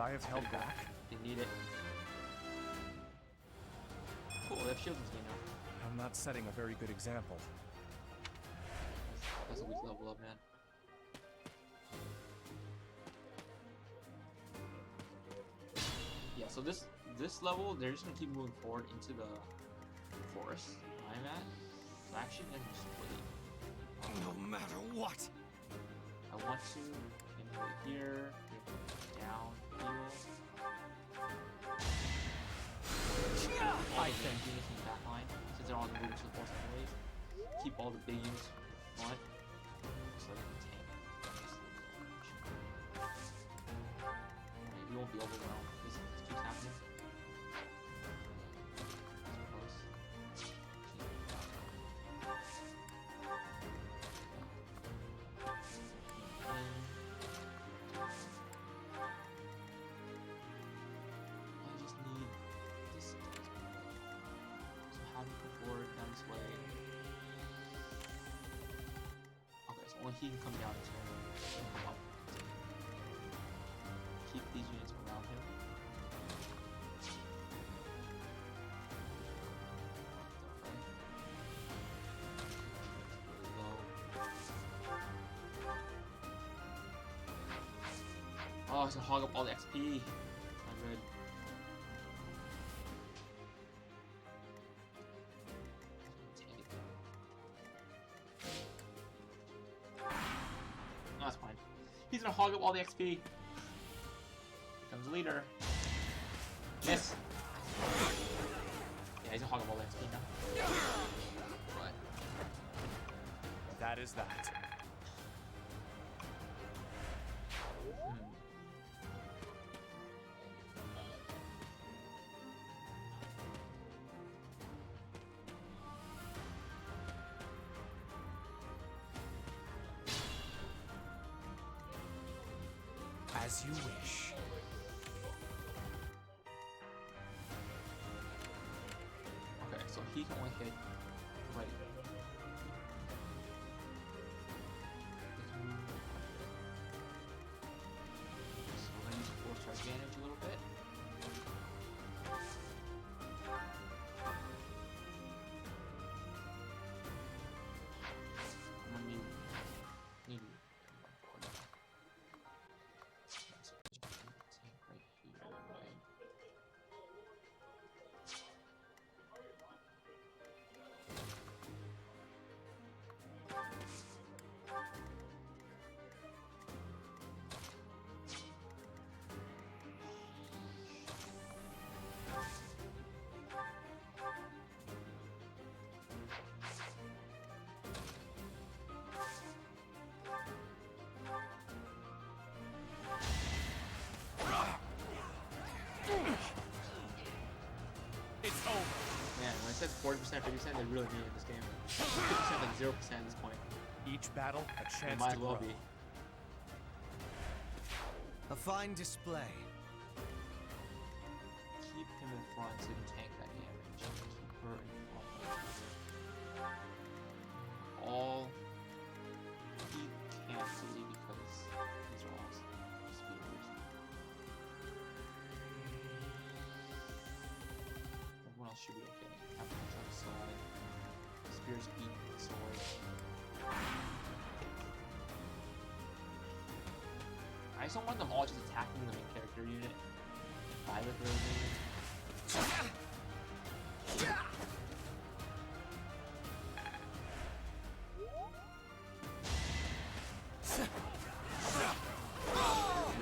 I have held back? They need it. Cool, they have shields in this game now. I'm not setting a very good example. That's a weak level up, man. Yeah, so this level, they're just gonna keep moving forward into the forest I'm at. So actually, I'm just wait. No matter what. I want to right here, down, heal. All the big units in the back line, since they're all the moving to the force anyways. Keep all the big units front, so they can tank. We won't be overwhelmed. This keeps happening. Only he can come down and turn and come up. Keep these units around him. Really low. Oh, it's gonna hog up all the XP. Not good. That's fine. He's gonna hog up all the XP. Here comes the leader. Miss. Yeah, he's gonna hog up all the XP now. Right. That is that. As you wish. Okay, so he can only hit right. So we're gonna use force our advantage a little bit. I'm gonna need It's over. Man, when it says 40%, 50%, they really mean it in this game. 50% like 0% at this point. Each battle, a chance might to as well grow. be. A fine display. Keep him in front so he can tank that damage. Keep her in front. All he can't really because these are all spears. Everyone else should be okay. Captain on the side. Spears beat the sword. I just don't want them all just attacking the main character unit. Violet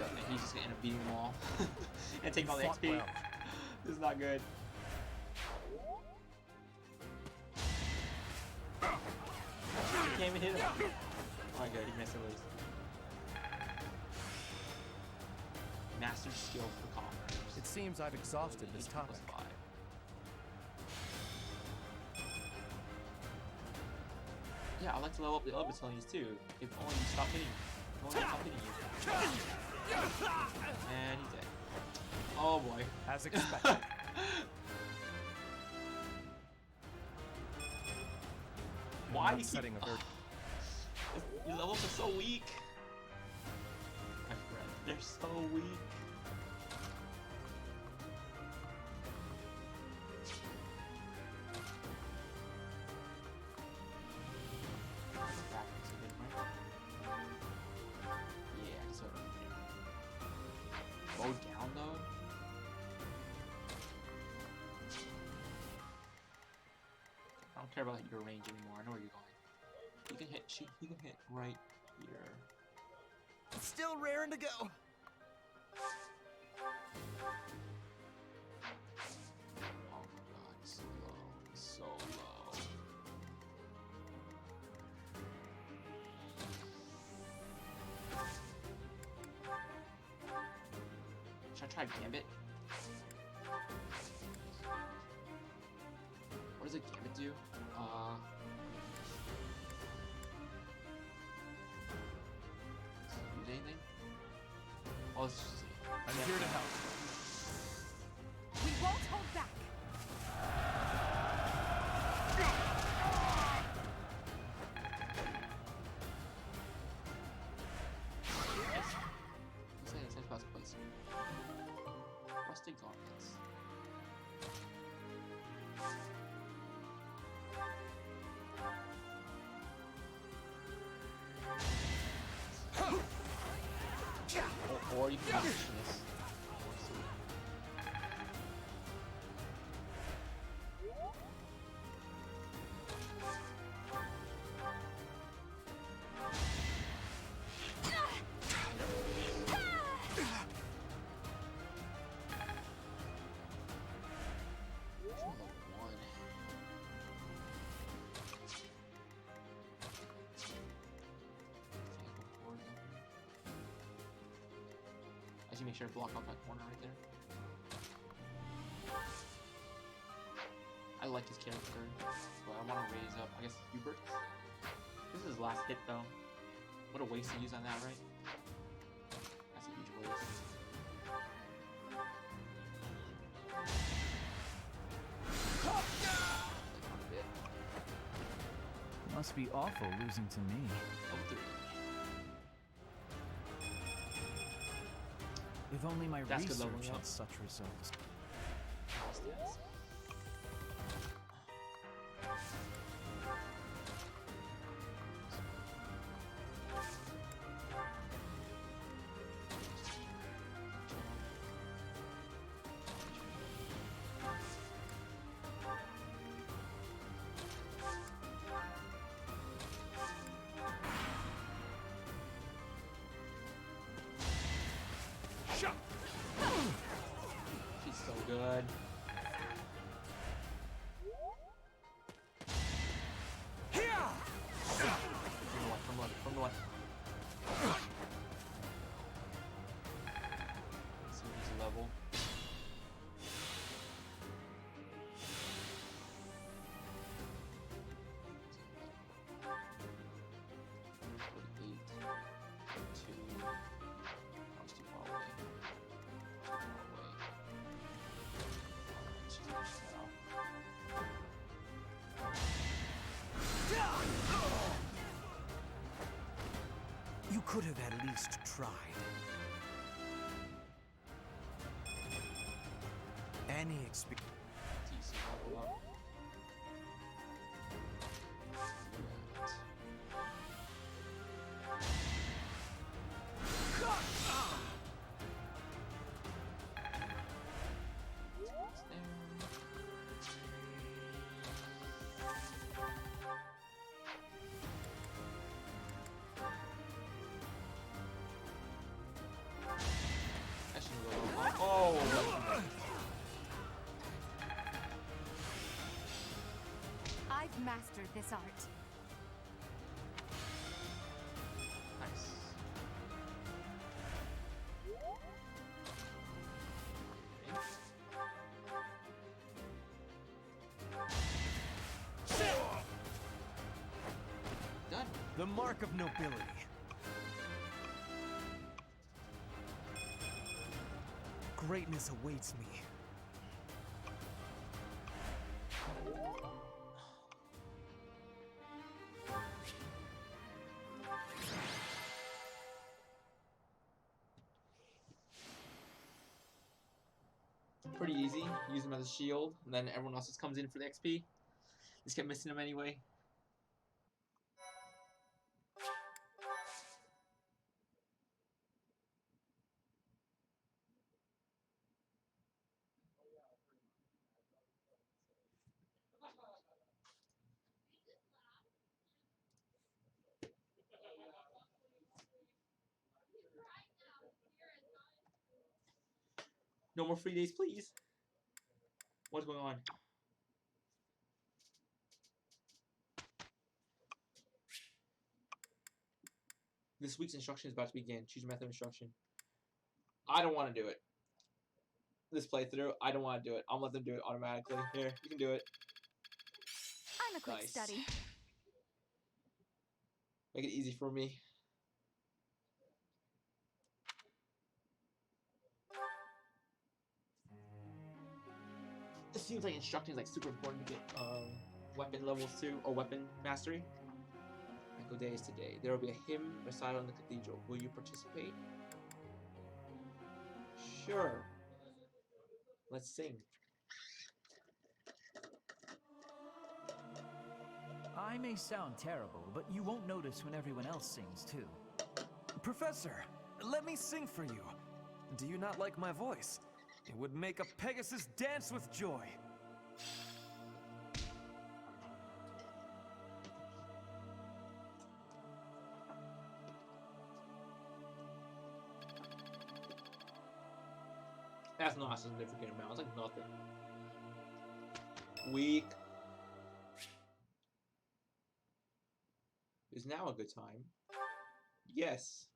and he's just gonna end up beating them all. And taking all the XP. Well. This is not good. He can't even hit him. Oh my god, he missed at least. Master skill for commoners. It seems I've exhausted this topic. Yeah, I like to level up the other battalions too. If only you stop hitting. If only you stop hitting you. And he's dead. Oh boy. As expected. Why I'm you setting a very... Your levels are so weak. My friend, they're so weak. care about your range anymore. I know where you're going. He can hit. He can hit right here. It's still raring to go. Oh my god, he's so low. He's so low. Should I try Gambit? What does a Gambit do? Use anything? Oh, let's just see. I'm here to help. We won't hold back. Let's say it's best place. Rustic Gauntlets. Or you can use this. Make sure to block off that corner right there. I like his character, but I want to raise up, I guess, Hubert. This is his last hit, though. What a waste to use on that, right? That's a huge waste. Must be awful losing to me. Level 3. If only my That's good research leveling up. had such results. She's so good. From the one. Let's see what he's level. You could have at least tried. Any experience. I've mastered this art. Nice. Done. The mark of nobility. Greatness awaits me. Pretty easy. Use him as a shield, and then everyone else just comes in for the XP. Just kept missing him anyway. No more free days, please. What's going on? This week's instruction is about to begin. Choose your method of instruction. I don't want to do it. This playthrough, I don't want to do it. I'll let them do it automatically. Here, you can do it. I'm a quick study. Make it easy for me. It seems like instructing is like super important to get weapon levels too, or weapon mastery. Echo Day is today. There will be a hymn recital in the cathedral. Will you participate? Sure. Let's sing. I may sound terrible, but you won't notice when everyone else sings too. Professor, let me sing for you. Do you not like my voice? It would make a Pegasus dance with joy. That's not a significant amount. It's like nothing. Weak. Is now a good time? Yes.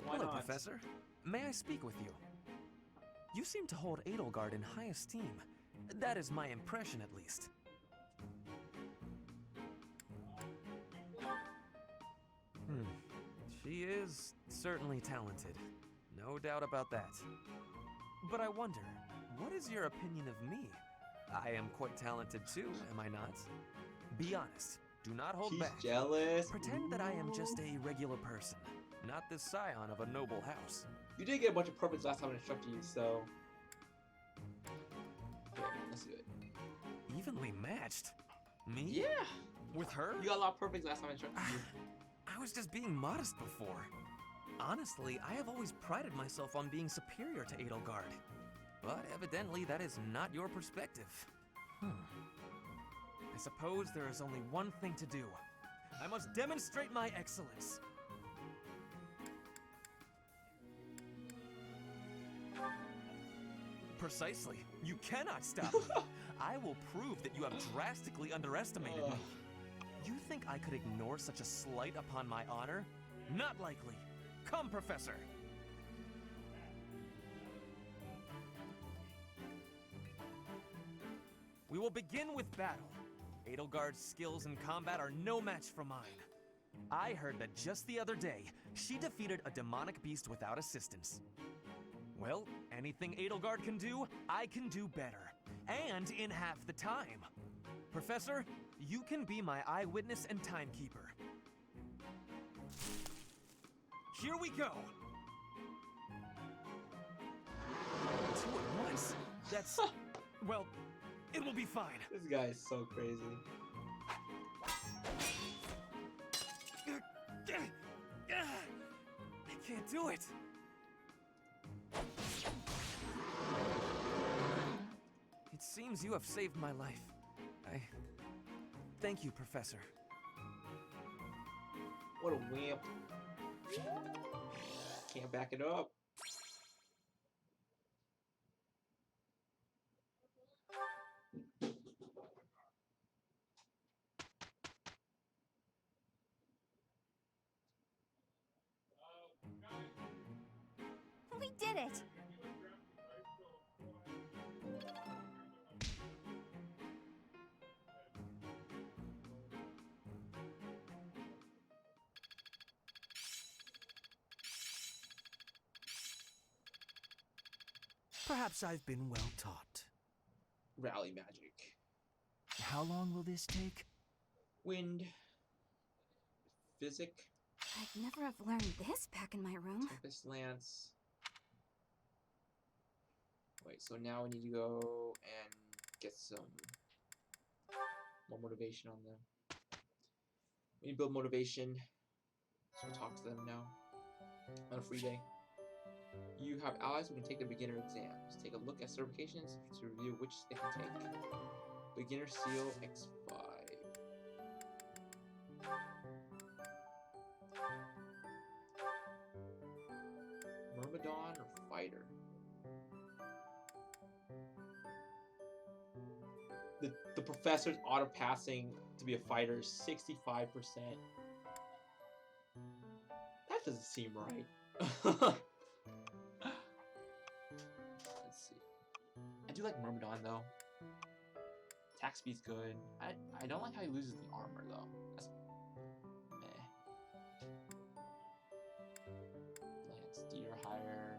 Why Hello, not? Professor. May I speak with you? You seem to hold Edelgard in high esteem. That is my impression, at least. She is certainly talented. No doubt about that. But I wonder, what is your opinion of me? I am quite talented too, am I not? Be honest. Do not hold back. She's jealous. Pretend that I am just a regular person, not the scion of a noble house. You did get a bunch of perfects last time I instructed you, so... Okay, let's do it. Evenly matched? Me? Yeah! With her? You got a lot of perfects last time I instructed you. I was just being modest before. Honestly, I have always prided myself on being superior to Edelgard. But evidently, that is not your perspective. I suppose there is only one thing to do. I must demonstrate my excellence. Precisely. You cannot stop me. I will prove that you have drastically underestimated me. You think I could ignore such a slight upon my honor? Not likely. Come, Professor. We will begin with battle. Edelgard's skills in combat are no match for mine. I heard that just the other day, she defeated a demonic beast without assistance. Well, anything Edelgard can do, I can do better. And in half the time. Professor, you can be my eyewitness and timekeeper. Here we go! 2 at once? That's... well, it will be fine. This guy is so crazy. I can't do it. It seems you have saved my life. Thank you, Professor. What a wimp. Can't back it up. We did it! Perhaps I've been well taught. Rally magic. How long will this take? Wind. Physic. I'd never have learned this back in my room. Tempest Lance. Wait, so now we need to go and get some more motivation on them. We need to build motivation. So we'll talk to them now. On a free day. You have allies who can take the beginner exams. Take a look at certifications to review which they can take. Beginner Seal X5. Myrmidon or Fighter? the professor's auto passing to be a fighter is 65%. That doesn't seem right. Let's see. I do like Myrmidon though. Attack speed's good. I don't like how he loses the armor though. That's meh. Lance Deer higher.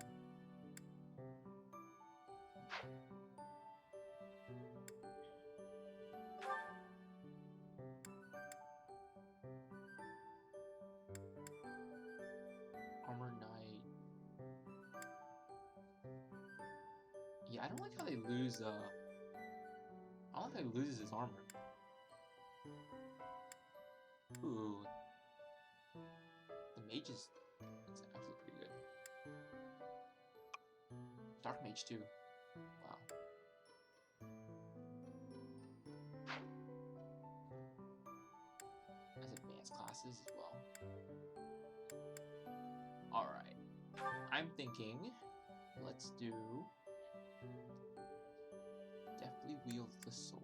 Armor Knight. Yeah, I don't like how they lose I don't like how he loses his armor. Ooh. The mage is actually pretty good. Dark mage too. Wow. Has advanced classes as well. Alright. I'm thinking, let's do deftly wield the sword.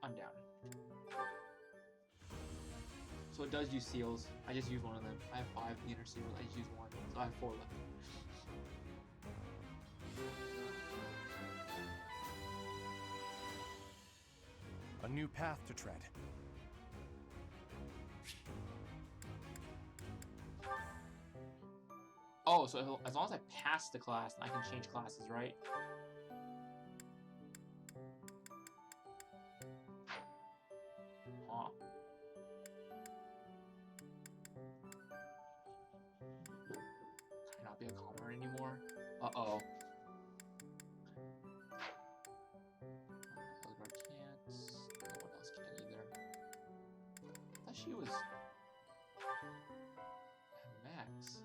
I'm down. So it does use seals. I just used one of them. I have 5 inner seals. I just used one. So I have 4 left. A new path to tread. Oh, so as long as I pass the class, I can change classes, right? Huh. Can I not be a commoner anymore? Uh-oh. Elgar can't. No one else can either. I thought she was at max.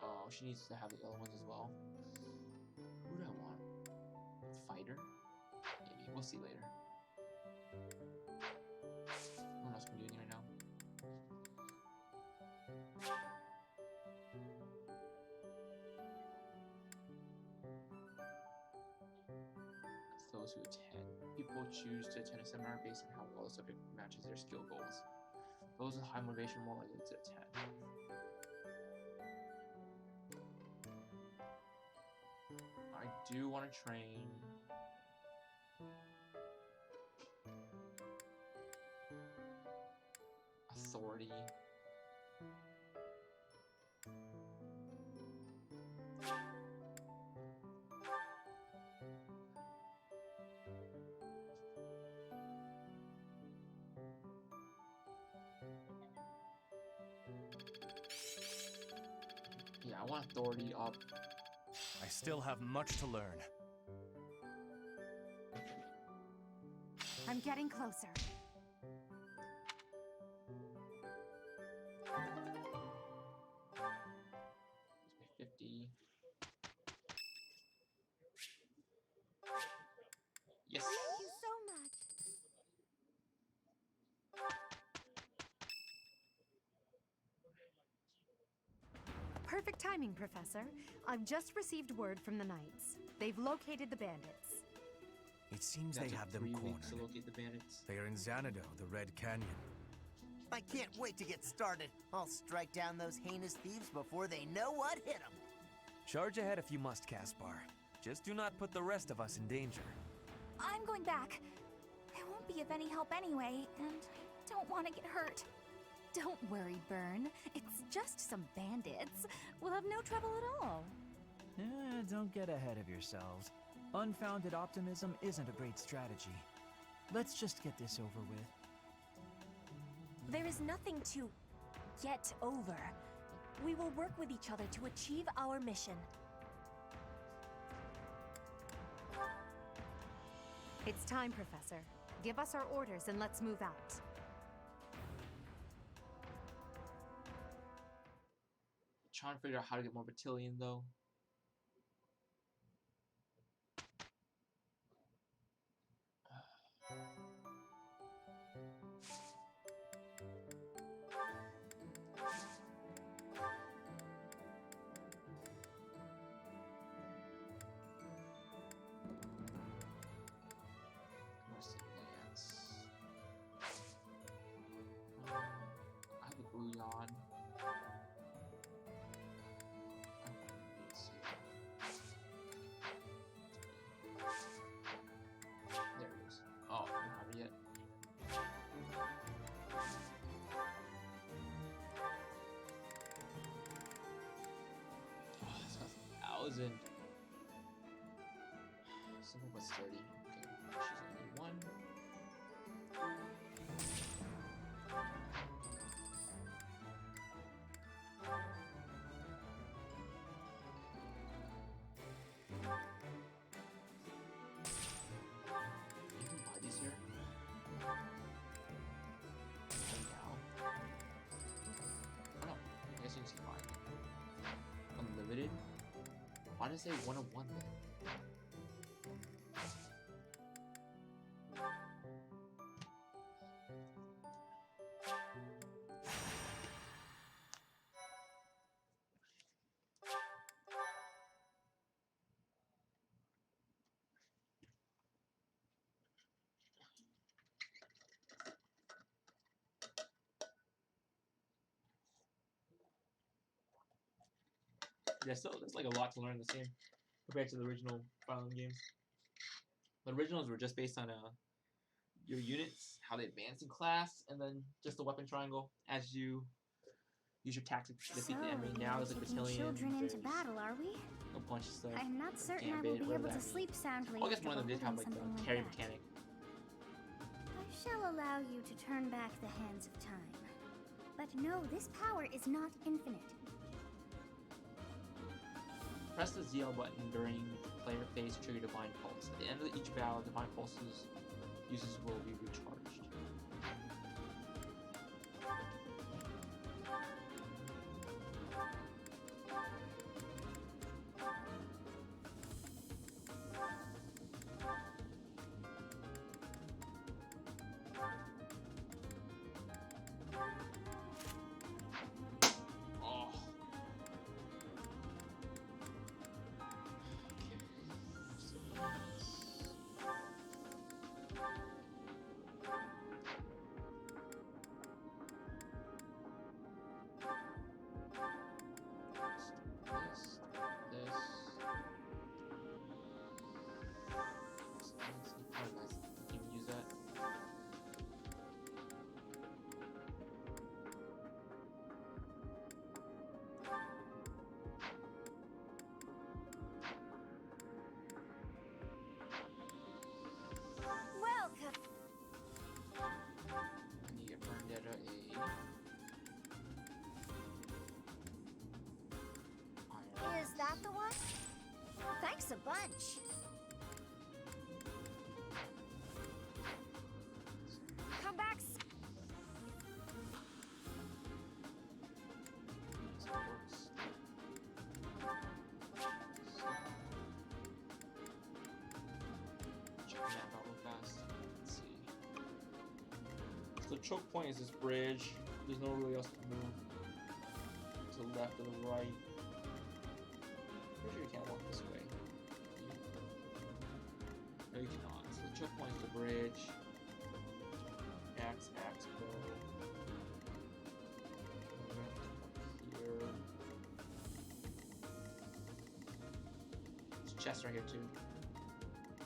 Oh, she needs to have the other ones as well. Who do I want? Fighter? Maybe. We'll see later. No one else can do anything right now. Those who attend. People choose to attend a seminar based on how well the subject matches their skill goals. Those with high motivation are more likely to attend. I do want to train authority. Yeah, I want authority up. I still have much to learn. I'm getting closer. 50. Yes. Thank you so much. Perfect timing, Professor. I've just received word from the Knights. They've located the bandits. It seems That they took have them 3 cornered. weeks to locate the bandits. They are in Xanadu, the Red Canyon. I can't wait to get started. I'll strike down those heinous thieves before they know what hit them. Charge ahead if you must, Caspar. Just do not put the rest of us in danger. I'm going back. I won't be of any help anyway, and I don't want to get hurt. Don't worry, Byrne. It's just some bandits. We'll have no trouble at all. Don't get ahead of yourselves. Unfounded optimism isn't a great strategy. Let's just get this over with. There is nothing to get over. We will work with each other to achieve our mission. It's time, Professor. Give us our orders and let's move out. Trying to figure out how to get more battalion though. isn't simple but sturdy. Okay, she's only one. You can buy these here. And now. Oh no, I guess you can see mine. Unlimited? Why did it say 1 of 1 then? Yeah, still, there's like a lot to learn in this game compared to the original Fire Emblem games. The originals were just based on your units, how they advance in class, and then just the weapon triangle as you use your tactics to defeat the enemy. Now there's like battalion. Children into there's battle, are we? a bunch of stuff. I'm not like certain I will Gambit, be whatever able to that sleep means. soundly. I guess one of them after did have like beholding the something carry like that. mechanic. I shall allow you to turn back the hands of time. But no, this power is not infinite. Press the ZL button during the player phase to trigger Divine Pulse. At the end of each battle, Divine Pulse's uses will be recharged. Oh. Welcome. And you get Vendetta Is that the one? Thanks a bunch. Come back. Check the map out real fast. Let's see. So the choke point is this bridge. There's no really else to move. To the left or the right. Pretty sure you can't walk this way. No, you cannot. So the choke point is the bridge. Axe, bow. Here. There's a chest right here too.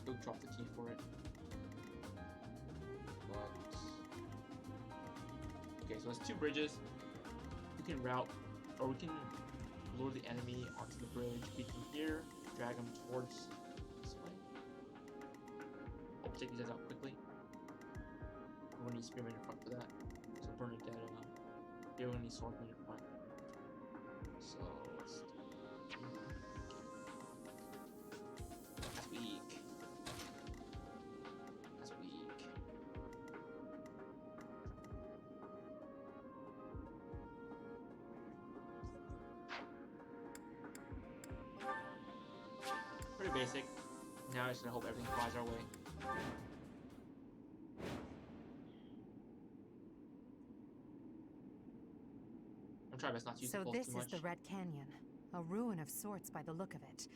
Go drop the key for it. But okay, so it's 2 bridges. We can route, or we can lure the enemy onto the bridge. We can here drag them towards this way. I'll take these guys out quickly. We're gonna need Spearman in front for that. So Bernadetta. You're gonna need Swordman in front. So let's do. That's weak. That's weak. Pretty basic. Now I just gonna hope everything flies our way. I'm trying best not to use the So pulse this too is much. the Red Canyon, a ruin of sorts by the look of it.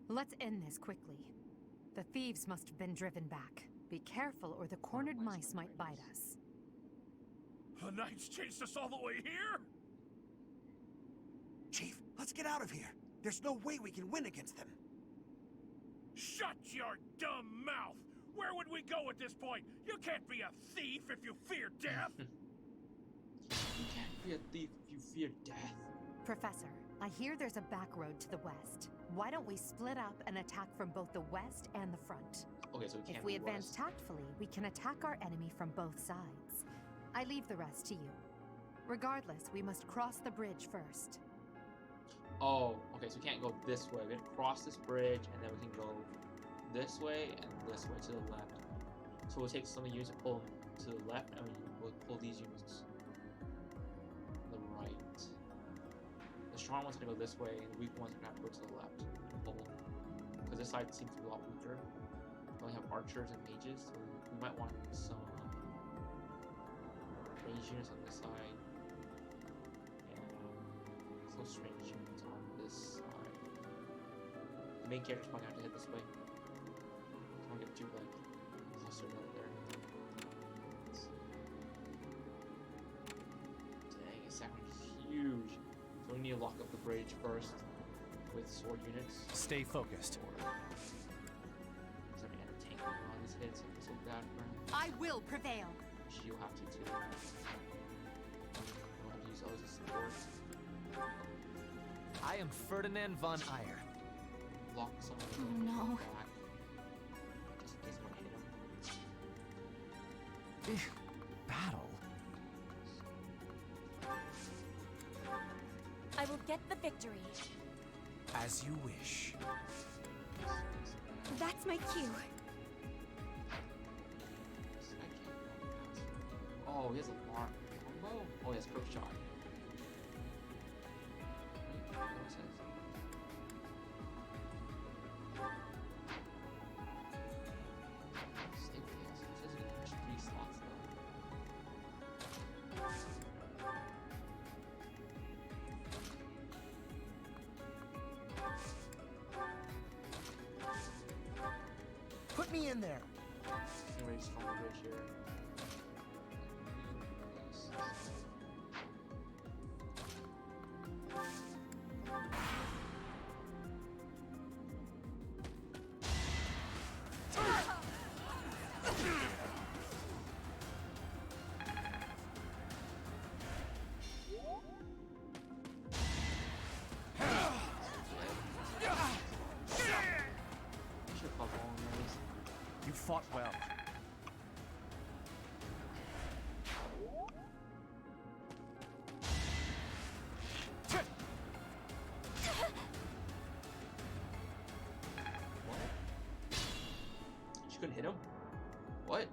Let's end this quickly. The thieves must have been driven back. Be careful or the cornered mice might bite us. The Knights chased us all the way here? Chief, let's get out of here. There's no way we can win against them. Shut your dumb mouth! Where would we go at this point? You can't be a thief if you fear death! You can't be a thief if you fear death. Professor, I hear there's a back road to the west. Why don't we split up and attack from both the west and the front? Okay, so we can't If we be advance west. tactfully, we can attack our enemy from both sides. I leave the rest to you. Regardless, we must cross the bridge first. Oh, okay, so we can't go this way. We have to cross this bridge, and then we can go this way and this way to the left. So we'll take some of the units and pull them to the left, and we'll pull these units to the right. The strong ones are gonna go this way, and the weak ones are gonna have to go to the left and pull them. Because this side seems to be a lot weaker. We only have archers and mages, so we might want some range units on this side. Close range units on this side. The main character's probably gonna have to head this way. So I don't get too like clustered up there. Dang, this second is huge. So we need to lock up the bridge first with sword units. Stay focused. Because I mean, tank on his head, so it's so bad for him. I will prevail. You'll have to too. You'll have to use those as support. I am Ferdinand von Eyre. Lock some of Oh, them no. back. Just in case I want to hit him. Battle? I will get the victory. As you wish. That's my cue. Oh, he has a long combo? Oh, he has quick shot. No sense. Stay with this. It says you can push 3 slots though. Put me in there. Anyway, just from the bridge here. You fought well. She couldn't hit him? What?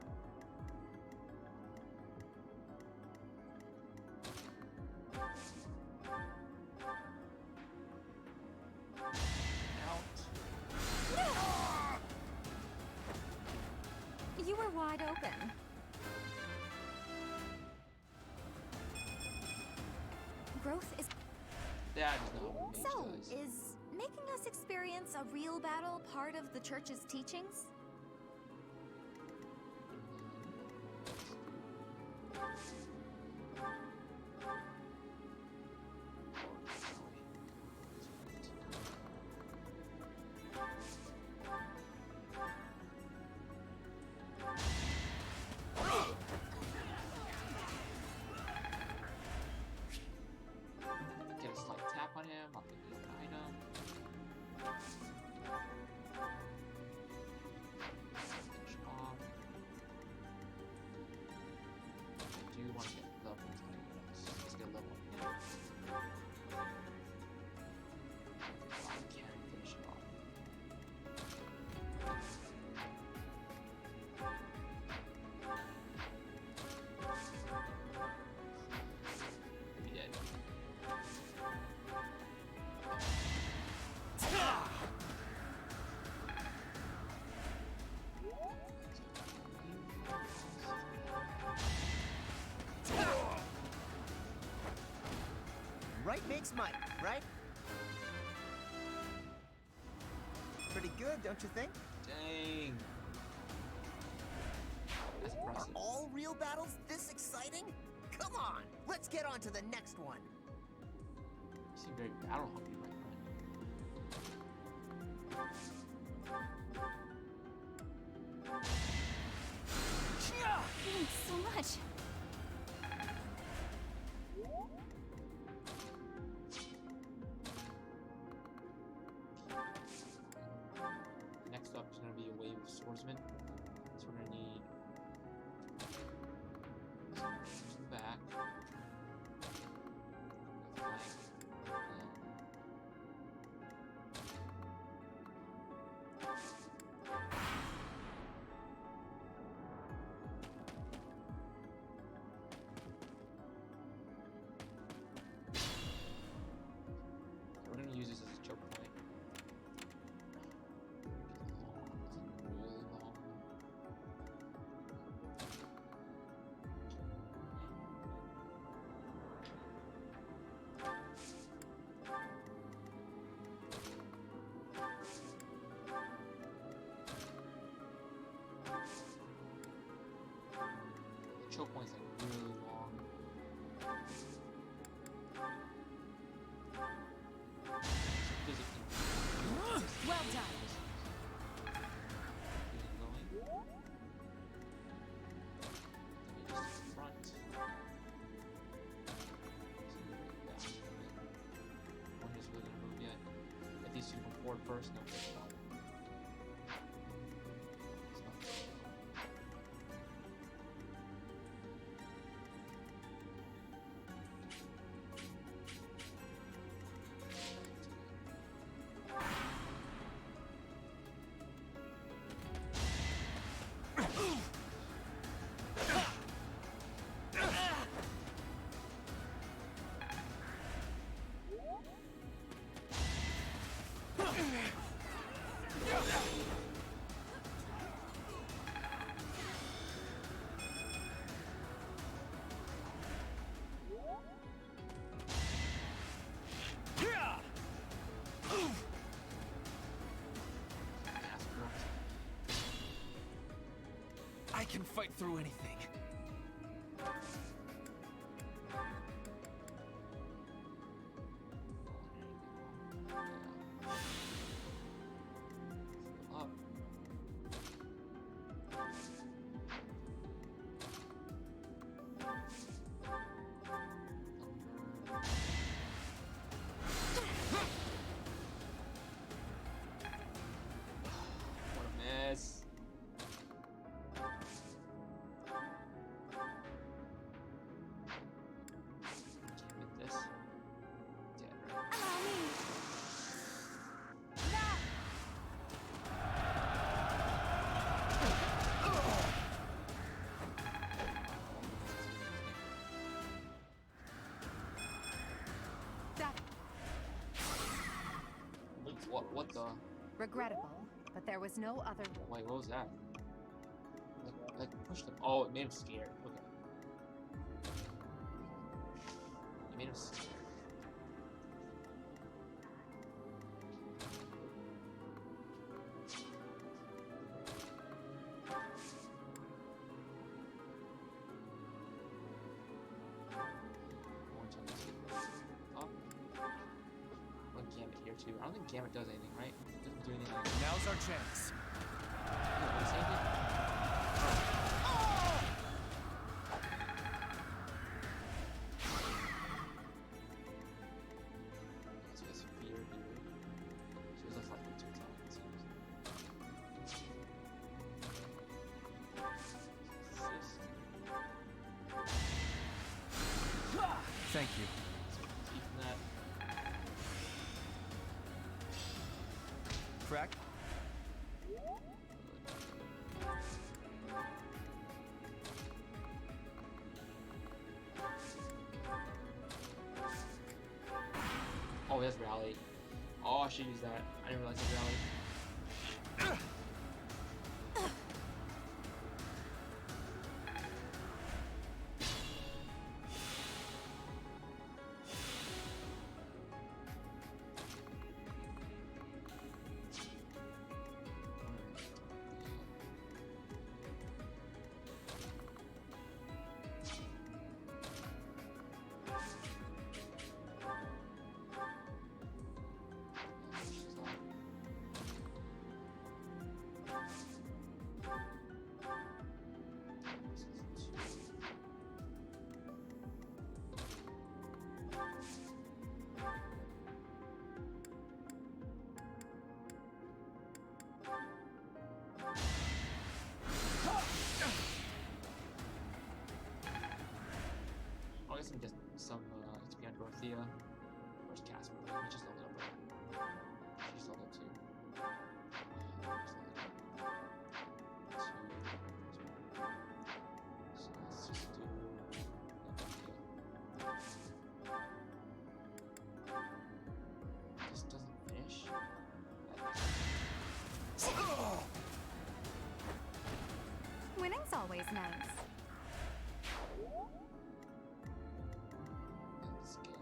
You were wide open. Growth is... That is not what mage So, does. is making us experience a real battle part of the church's teachings? Get a slight tap on him, I'll pick up an item. Finish off. I do want to get levels on him. Let's get a level on him. I can finish it off. Maybe dead. Right makes might, right? Pretty good, don't you think? Dang. That's Are impressive. all real battles this exciting? Come on, let's get on to the next one. You seem very battle hungry, my friend. Thanks so much. choke point's like really long. Physically. Well done. Forward first, no. I can fight through anything. What a mess. With this. Dead, right? What the? Regrettable, but there was no other. Wait, what was that? Like pushed him. Oh, it made him scared. Okay. It made him scared. Too. I don't think Gambit does anything, right? It doesn't do anything like that. Now's our chance. Yeah, what is it? So it's fear here. So it's less likely to attack, it seems. Thank you. Keeping that. Crack. Oh, that's rally. Oh, I should use that. I didn't realize it's rally. I'll get some XP on Dorothea. Where's Casper? He just leveled up, right? She's leveled up too. So let's just do this doesn't finish. Winning's always nice. Let's get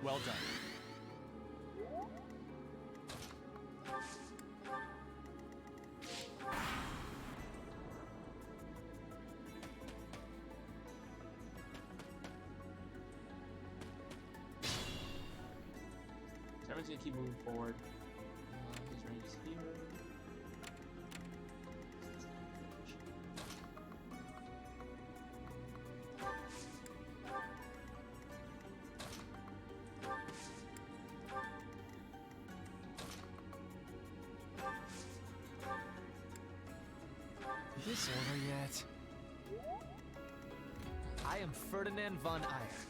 Well done. 'Everyone's gonna keep moving forward. His range is here. Is this over yet? I am Ferdinand von Eyre.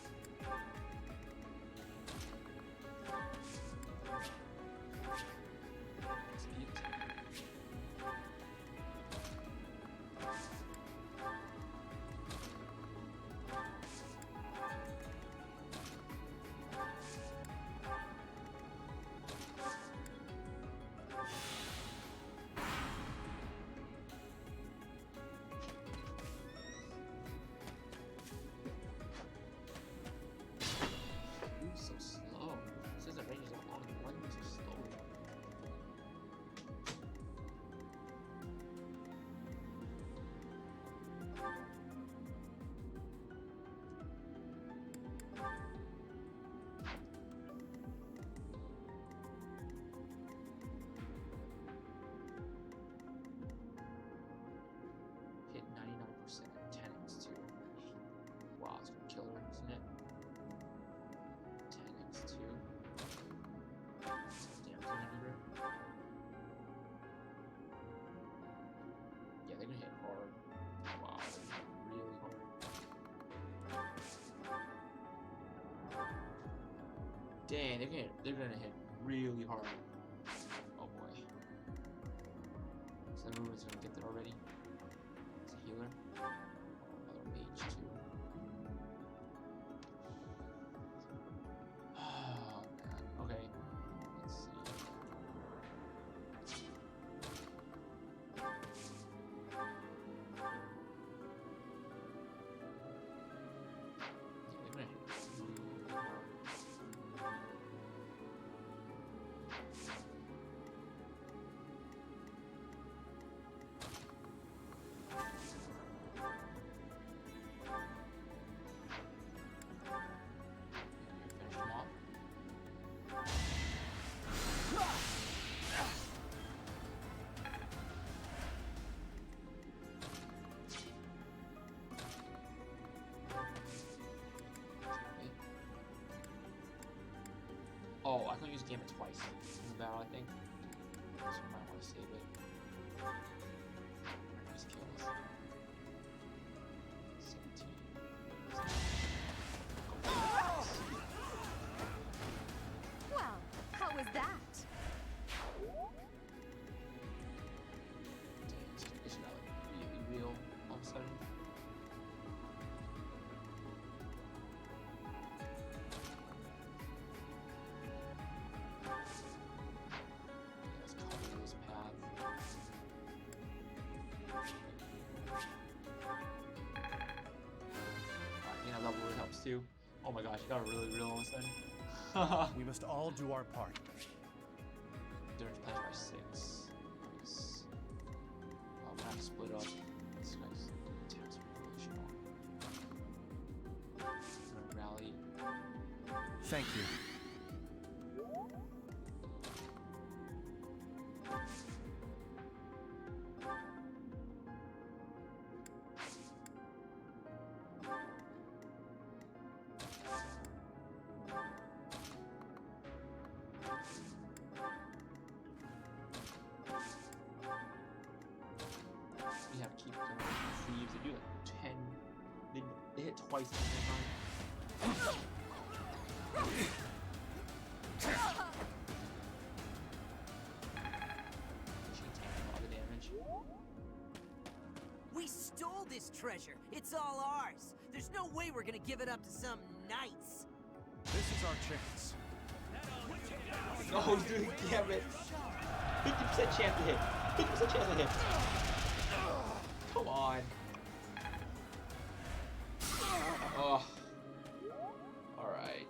So slow. It says the range is not long. Why are you so slow? Hit 99%, 10x2. Wow, it's gonna kill her, isn't it? 10x2. Damn, her. Yeah, they're gonna hit hard. Wow, they're gonna hit really hard. Dang, they're gonna hit really hard. Oh boy. So the movement's gonna get there already. It's a healer. Another mage too. Oh man. Okay. Let's see. Yeah, they're gonna hit really hard. Finish them off. Oh, I can use Gambit twice in the battle, I think. So I might want to save it. Nice kills. 17. Well, how was that? It's not like really real all of a sudden. Let's cover this path. Alright, level really helps too. Oh my gosh, it got really real all of a sudden. We must all do our part. They're playing by 6. Nice. I'm gonna have to split up. This guy's attacks are really strong. I'm gonna rally. Thank you. We have to keep going with the thieves. They do like 10. They hit twice at the same time. She can take a lot of damage. We stole this treasure. It's all ours. There's no way we're gonna give it up to some knights. This is our chance. No, he's doing Gambit. 50% chance to hit. 50% chance to hit. Come on. Oh. Alright.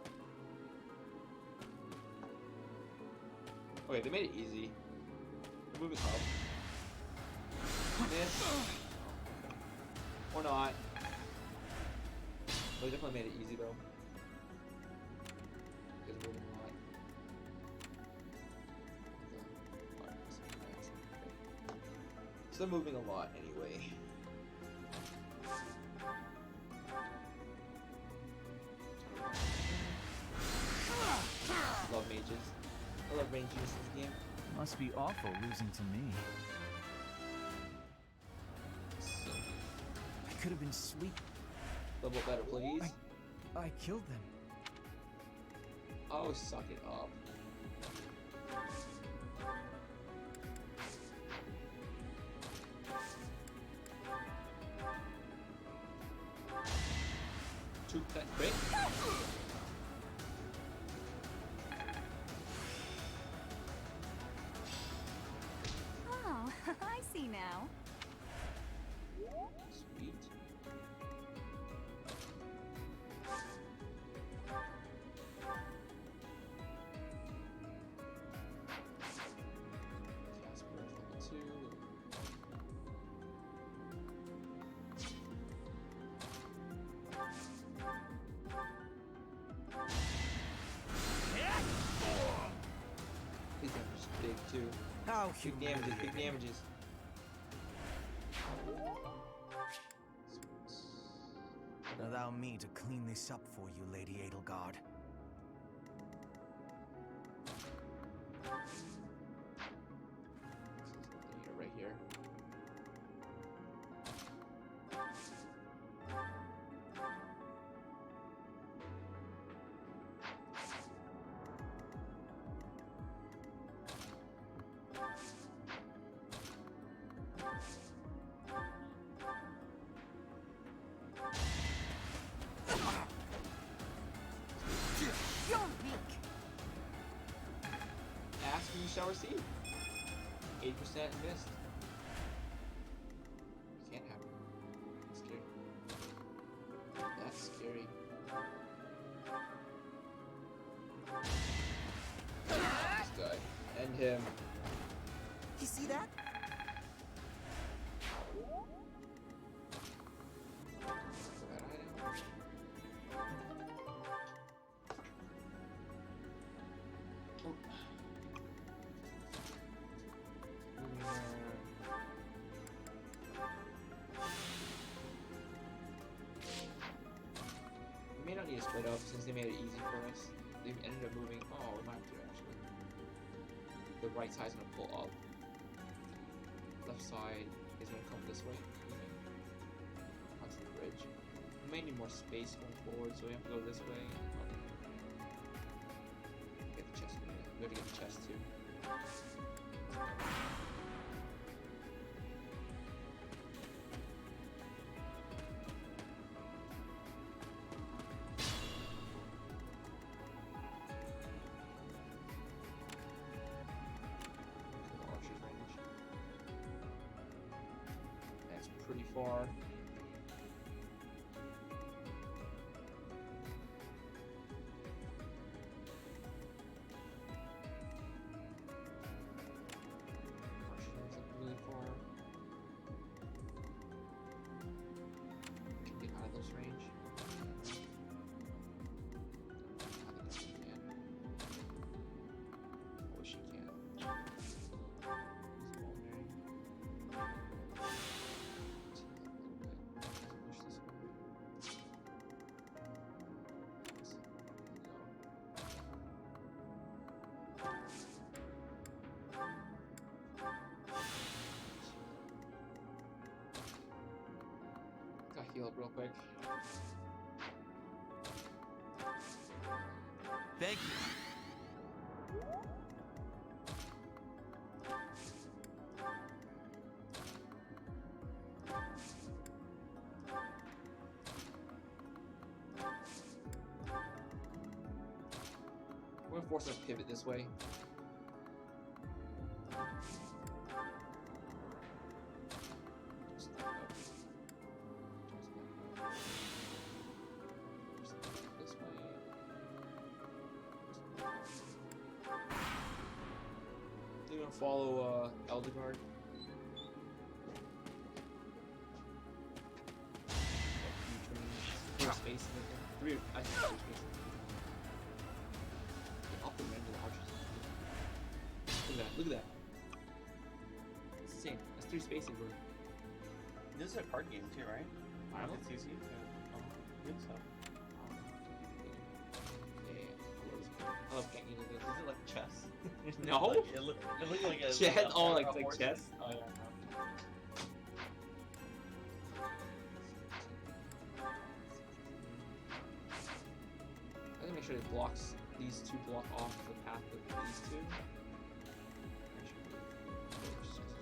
Okay, they made it easy. The move is up. Miss. Or not. They definitely made it easy though. It's moving a lot. So they're moving a lot anyway. Love mages. I love mages in this game. Must be awful losing to me. I could have been sleep. A little bit better, please. I killed them. Oh, suck it up. Two cut break. Oh, I see now. Sweet. Casper level 2. These are just big too. How big damages, big damages. Allow me to clean this up for you, Lady Edelgard. Right here. You're weak. Ask and you shall receive. 8% missed. Can't have it. That's scary. That's scary. This guy. End him. You see that? We may not need to split up since they made it easy for us. They've ended up moving. Oh, we might have to actually. The right side's gonna pull up. Left side is gonna come this way. Onto the bridge. We may need more space going forward, so we have to go this way. Get the chest. We have to get the chest too. That's pretty far. Archer's like really far. Can get out of this range. I think she can. I wish she can. Gotta heal up real quick. Thank you. We're gonna force her to pivot this way. Just back up. Just back up. Just this way. Just back up. don't follow Eldegard. Four spaces again. Three. I think 2 spaces. Off the random archers. Look at that. Look at that. It's insane. That's 3 spaces, bro. This is a card game too, right? I don't know. It's easy. Yeah. Oh, I think so. I love getting into this. Is it like chess? No. Like, it looked like a chess. Oh, like horse. chess. Oh yeah. I gotta make sure it blocks these 2 block off the path of these 2.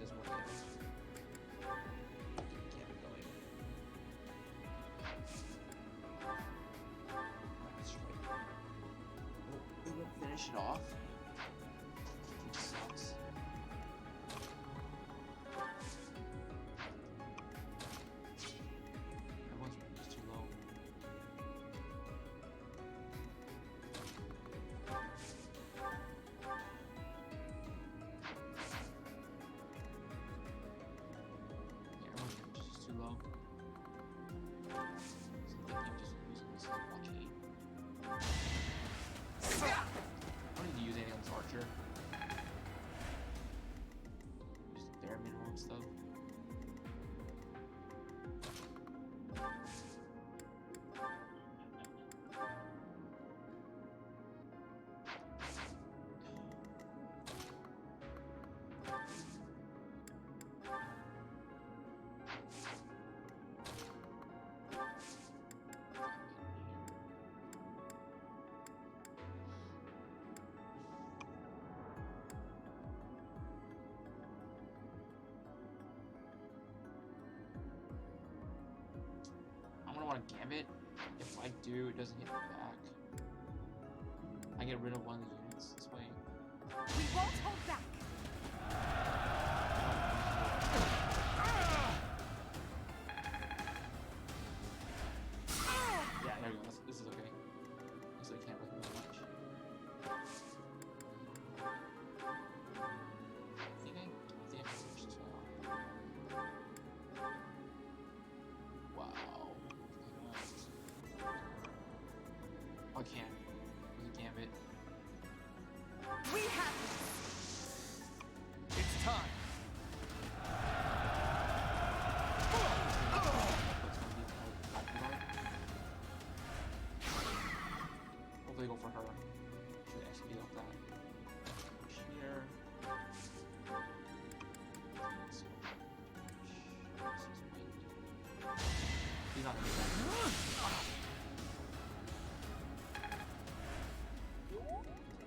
Just one damage. Keep it going. Let's try. Oh, we won't finish it off. Which sucks. Everyone's just too low. Yeah, everyone's just too low. So I think I'm just using this as a blockade. I don't need to use anything on this archer. Just bare minimum stuff. I'm gonna want to gambit. If I do, it doesn't hit me back. I get rid of one of the units this way. We won't hold back. Yeah, there we go. This is okay. Looks like I can't really move much. I think I finished. Wow. I can't. With a gambit. We have It's time. Hopefully go for her. Should actually be up that. Here. He's not gonna do that.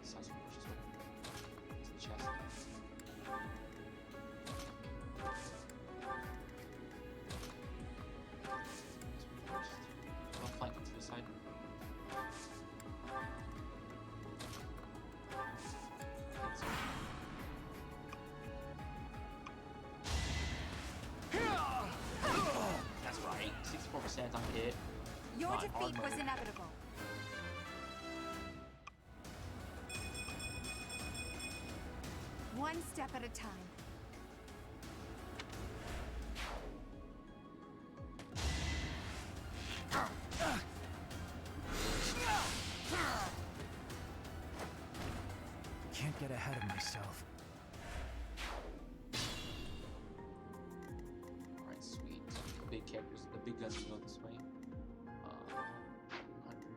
Such a push this way. It's the chest. I'll flank it to the side. That's right. 64% on hit. Your Not defeat hard was mode. inevitable. One step at a time. Can't get ahead of myself. Alright, sweet. The big characters, the big guns go this way. 100.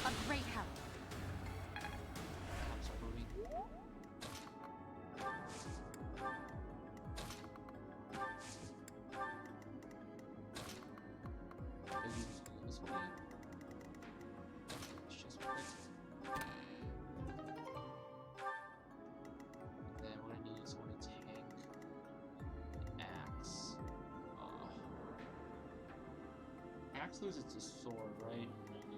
A great help. I'm sorry, moving. This way. It's just right. Then what I need is someone to tank the axe. Axe loses its sword, right? Here.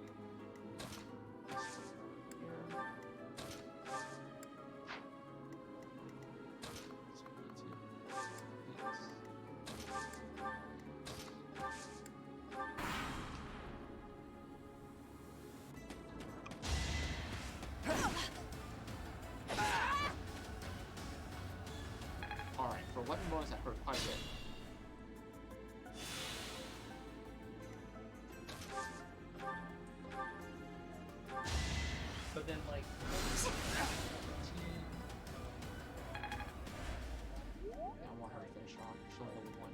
weapon bonus that hurt quite a bit. But then, like, I want her to finish off. She's only level 1.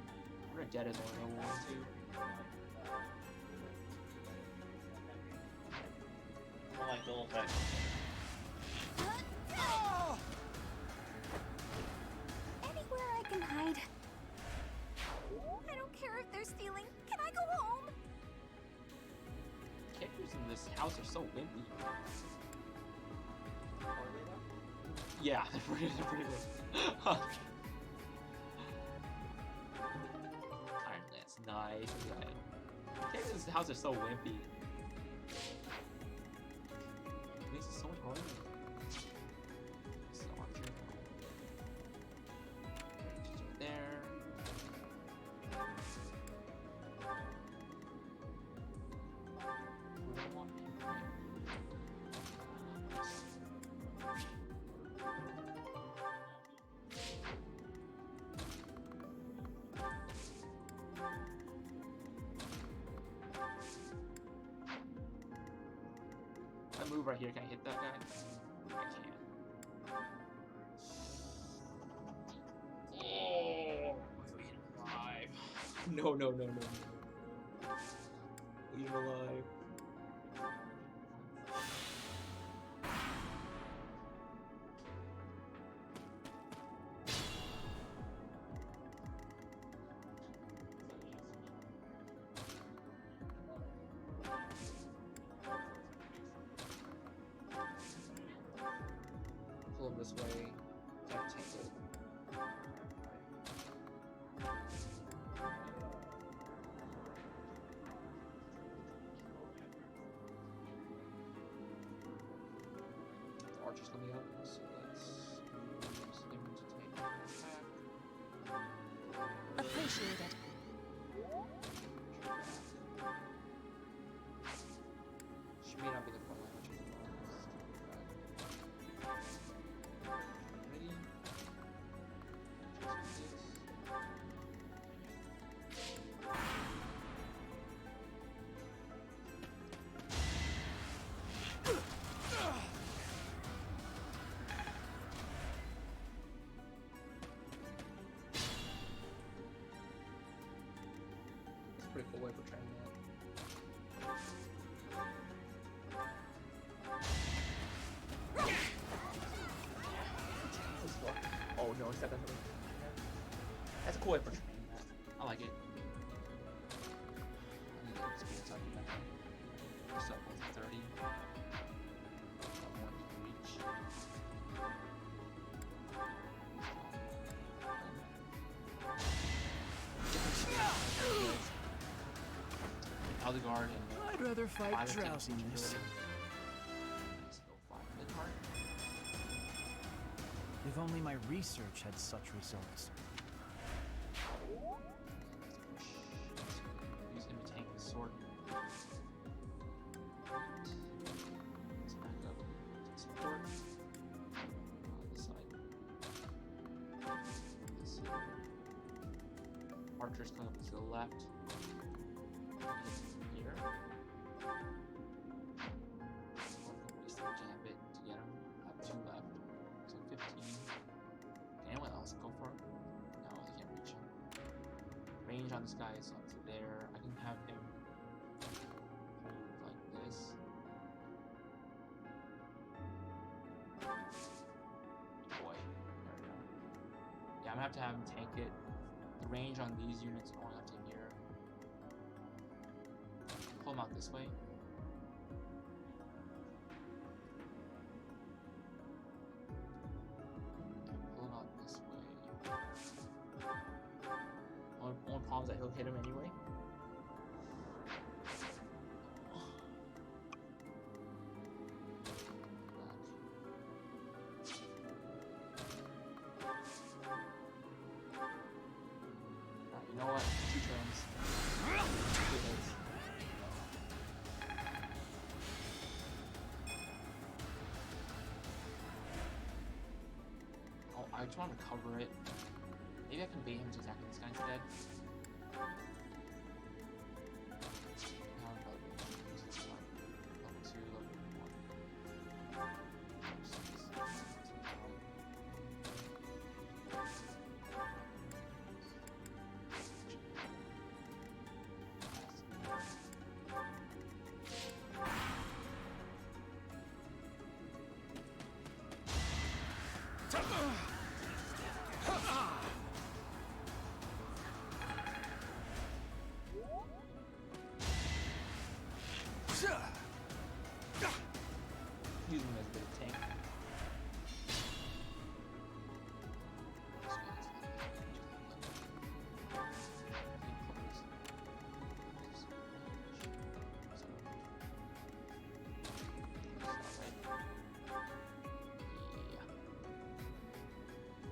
Her dead is only level 1 too. I like the little effect. Anywhere I can hide. I don't care if they're stealing. Can I go home? Characters in this house are so wimpy. Yeah, they're pretty good. That's nice. Characters in this house are so wimpy. This is so much harder. So Archer. She's right there. Where do I want him? If I move right here, can I hit that guy? I can. Oh, leave him alive. No, no, no, no, no. Leave him alive. Pull him this way. Can't take it. The archer's coming up, so let's use him to take an attack. Appreciated. She may not be the front line, which is ready. It's a pretty cool way for training that. Oh no, it's not that. That's a cool way for training that. I like it. I need that experience on that. So with 30. More to reach. Eldegarde and I'd rather fight Fire drowsiness. Let's go find Eldegarde. If only my research had such results. Use him to tank the sword. Let's back up to support. This side. This side. Archer's coming up to the left. Here. Waste the gambit to get him. I have 2 left. So 15. Can anyone else go for it? No, they can't reach him. Range on this guy is up to there. I can have him hold like this. Boy, there we go. Yeah, I'm gonna have to have him tank it. The range on these units are only up to here. Pull him out this way. Pull him out this way. Only problem is that he'll hit him anyway. Alright, you know what? 2 turns. 2 hits. Oh, I just want to cover it. Maybe I can bait him to attacking this guy instead. Now I'm probably going to use this one. Level 2, level 1. Using him as a bit of tank.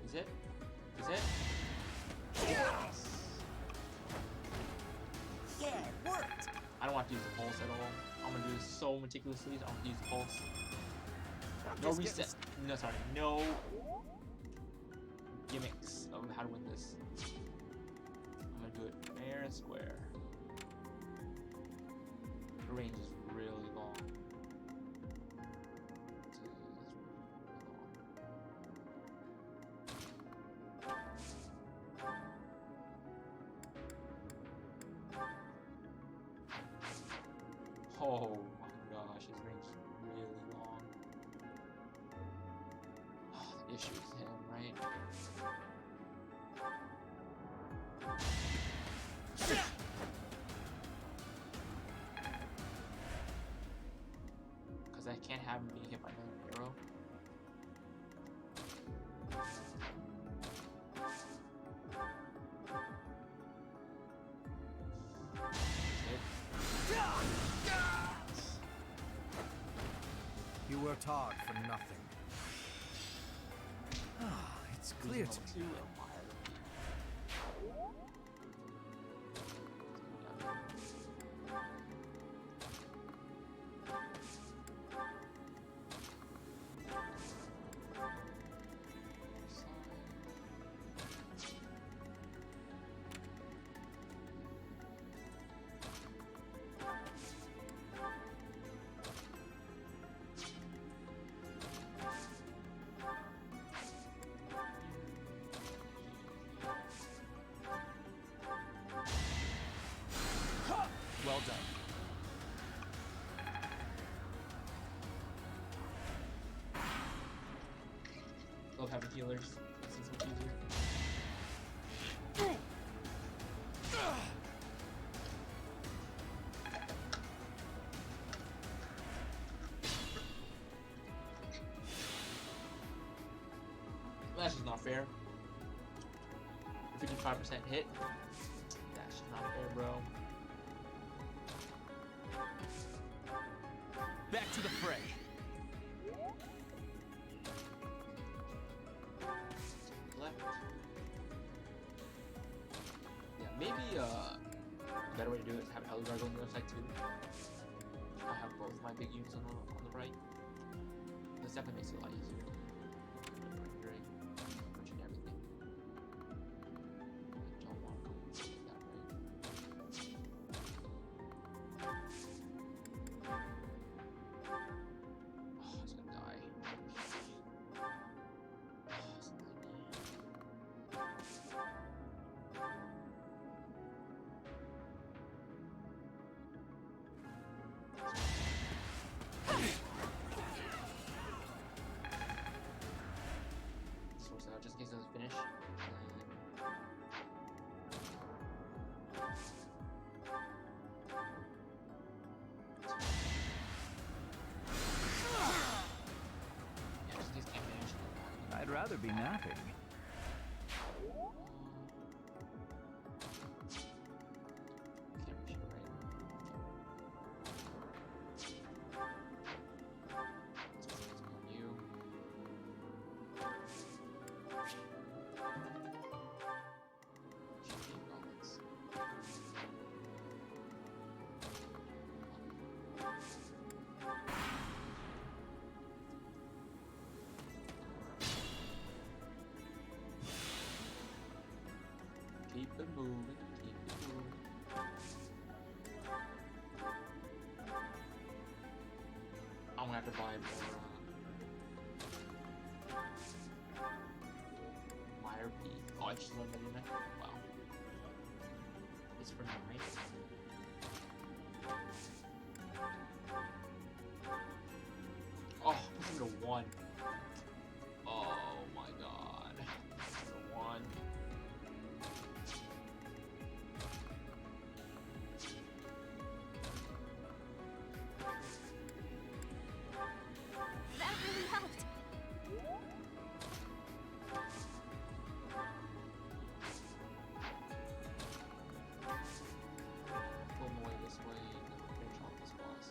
Is it? Is it? Yes! Yeah, it worked! I don't want to use the pulse at all. I'm gonna do this so meticulously. So I'm gonna use the pulse. No reset. No, sorry. No gimmicks of how to win this. I'm gonna do it fair and square. The range is really long. Oh my gosh, his range is really long. Oh, the issue is him, right? Because I can't have him being hit by another arrow. You worked hard for nothing. It's clear to me. Well done. Love having healers. This is much easier. That's just not fair. 55% hit. That's just not fair, bro. Back to the fray. Left. Yeah, maybe a better way to do it is have Eldar go on the other side too. I have both my big units on the right. This definitely makes it a lot easier. Punching everything. I don't want to go that way. Oh, it's gonna die. Oh, it's 90. Source out just in case it doesn't finish. Yeah, just in case it can't finish. I'd rather be napping. Can't reach it, right? Let's go on you. Keep it moving, keep it moving. I'm gonna have to buy more wire P. Oh, I just learned that, didn't I? Wow. It's for 9. Oh, push him to 1. Oh my god. To 1. That really helped. Pull him away this way and finish off this boss.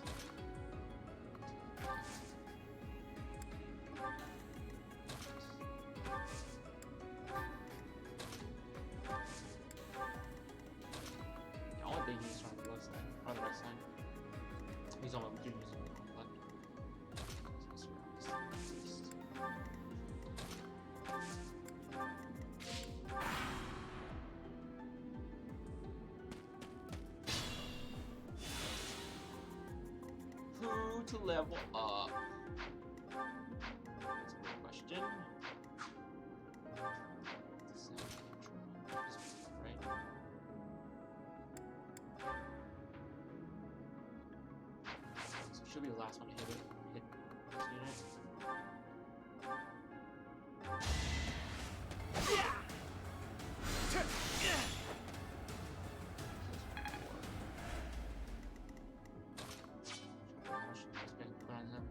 The only thing he's on the left side, or the right side. He's on my dude, he's on the left. So let's grab this first. Who to level up? That's a good question. Right? So it should be the last one to hit it. Hit this unit. Put on him.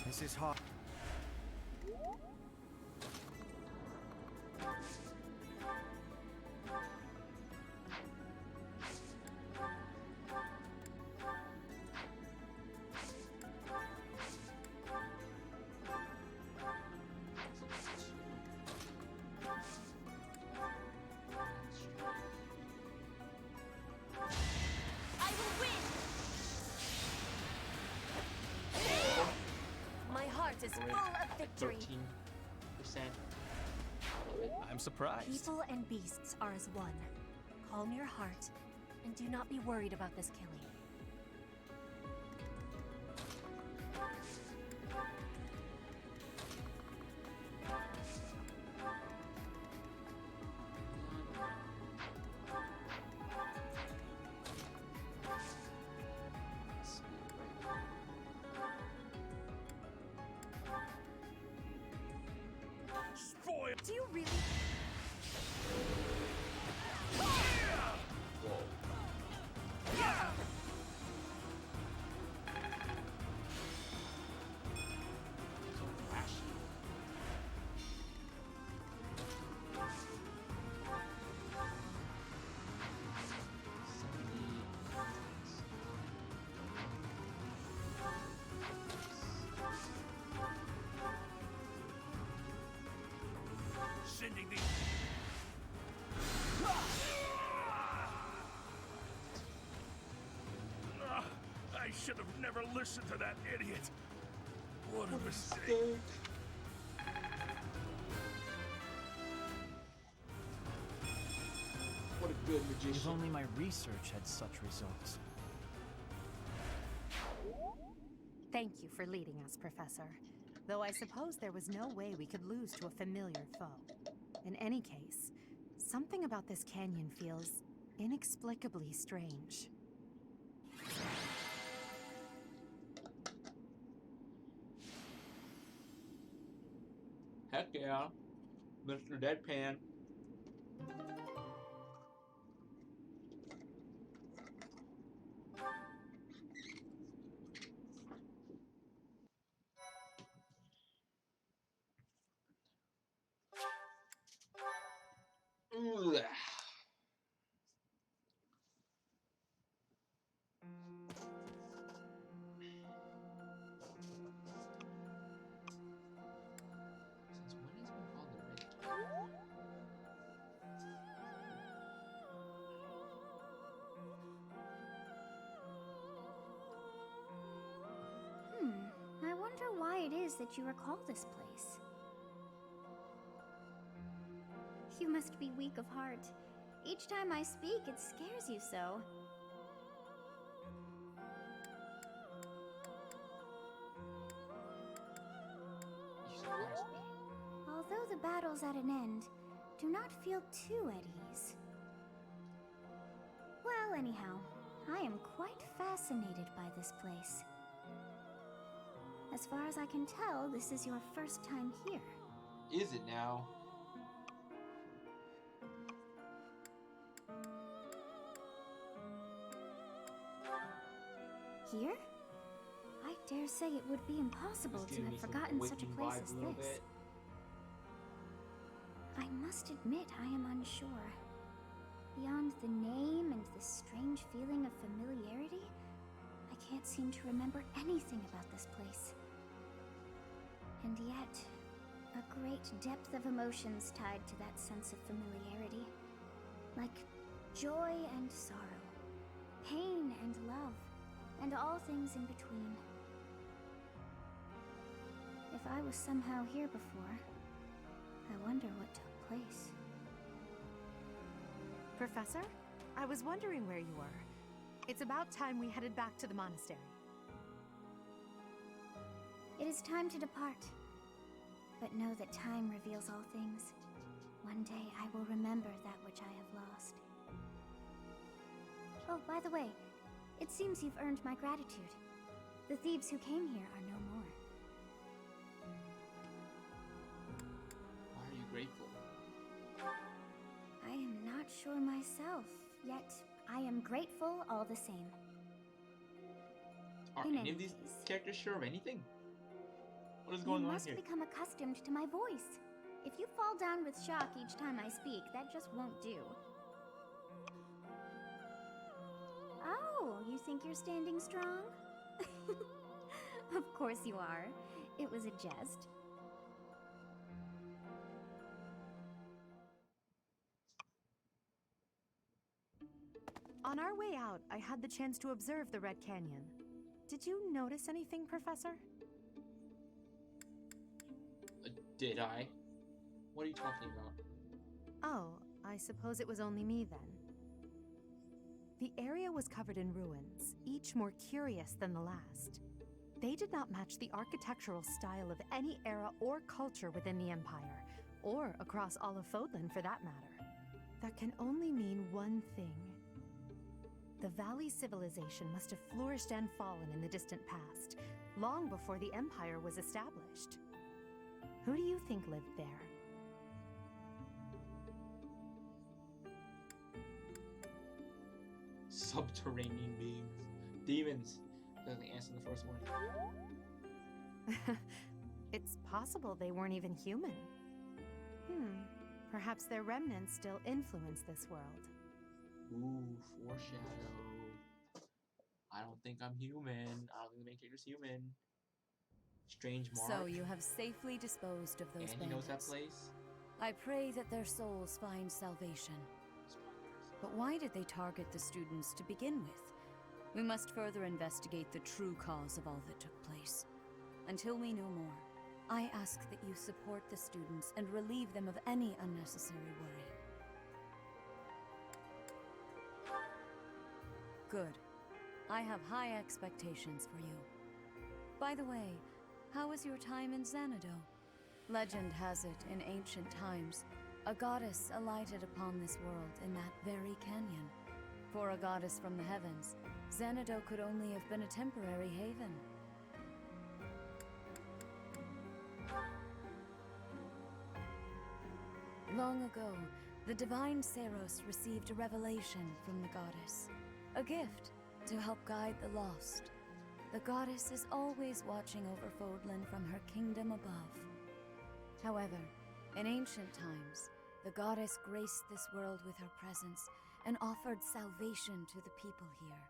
This is hard. I will win! My heart is full of victory. 13%. I'm surprised. People and beasts are as one. Calm your heart, and do not be worried about this killing. Spoil. Do you really? Sending the. I should have never listened to that idiot. What a mistake. What a good magician. If only my research had such results. Thank you for leading us, Professor. Though I suppose there was no way we could lose to a familiar foe. In any case, something about this canyon feels inexplicably strange. Heck yeah. Mr. Deadpan. Ugh. it is that you recall this place. You must be weak of heart. Each time I speak, it scares you so. Although the battle's at an end, do not feel too at ease. Well, anyhow, I am quite fascinated by this place. As far as I can tell, this is your first time here. Is it now? Here? I dare say it would be impossible to have forgotten such a place as this. I must admit I am unsure. Beyond the name and the strange feeling of familiarity, I can't seem to remember anything about this place. And yet, a great depth of emotions tied to that sense of familiarity. Like joy and sorrow, pain and love, and all things in between. If I was somehow here before, I wonder what took place. Professor, I was wondering where you were. It's about time we headed back to the monastery. It is time to depart. But know that time reveals all things. One day I will remember that which I have lost. Oh, by the way, it seems you've earned my gratitude. The thieves who came here are no more. Why are you grateful? I am not sure myself, yet I am grateful all the same. Are In any of these characters sure of anything? What is going you on must here? become accustomed to my voice. If you fall down with shock each time I speak, that just won't do. Oh, you think you're standing strong? Of course you are. It was a jest. On our way out, I had the chance to observe the Red Canyon. Did you notice anything, Professor? Did I? What are you talking about? Oh, I suppose it was only me then. The area was covered in ruins, each more curious than the last. They did not match the architectural style of any era or culture within the Empire, or across all of Fodlan for that matter. That can only mean one thing. The Valley civilization must have flourished and fallen in the distant past, long before the Empire was established. Who do you think lived there? Subterranean beings. Demons. Doesn't answer the first one. It's possible they weren't even human. Perhaps their remnants still influence this world. Ooh, foreshadow. I don't think I'm human. I don't think the main character's human. Strange mark. So you have safely disposed of those and he knows that bandits. place. I pray that their souls find salvation. But why did they target the students to begin with? We must further investigate the true cause of all that took place. Until we know more, I ask that you support the students and relieve them of any unnecessary worry. Good. I have high expectations for you. By the way, how was your time in Xanadu? Legend has it, in ancient times, a goddess alighted upon this world in that very canyon. For a goddess from the heavens, Xanadu could only have been a temporary haven. Long ago, the divine Saros received a revelation from the goddess, a gift to help guide the lost. The goddess is always watching over Fodlan from her kingdom above. However, in ancient times, the goddess graced this world with her presence and offered salvation to the people here.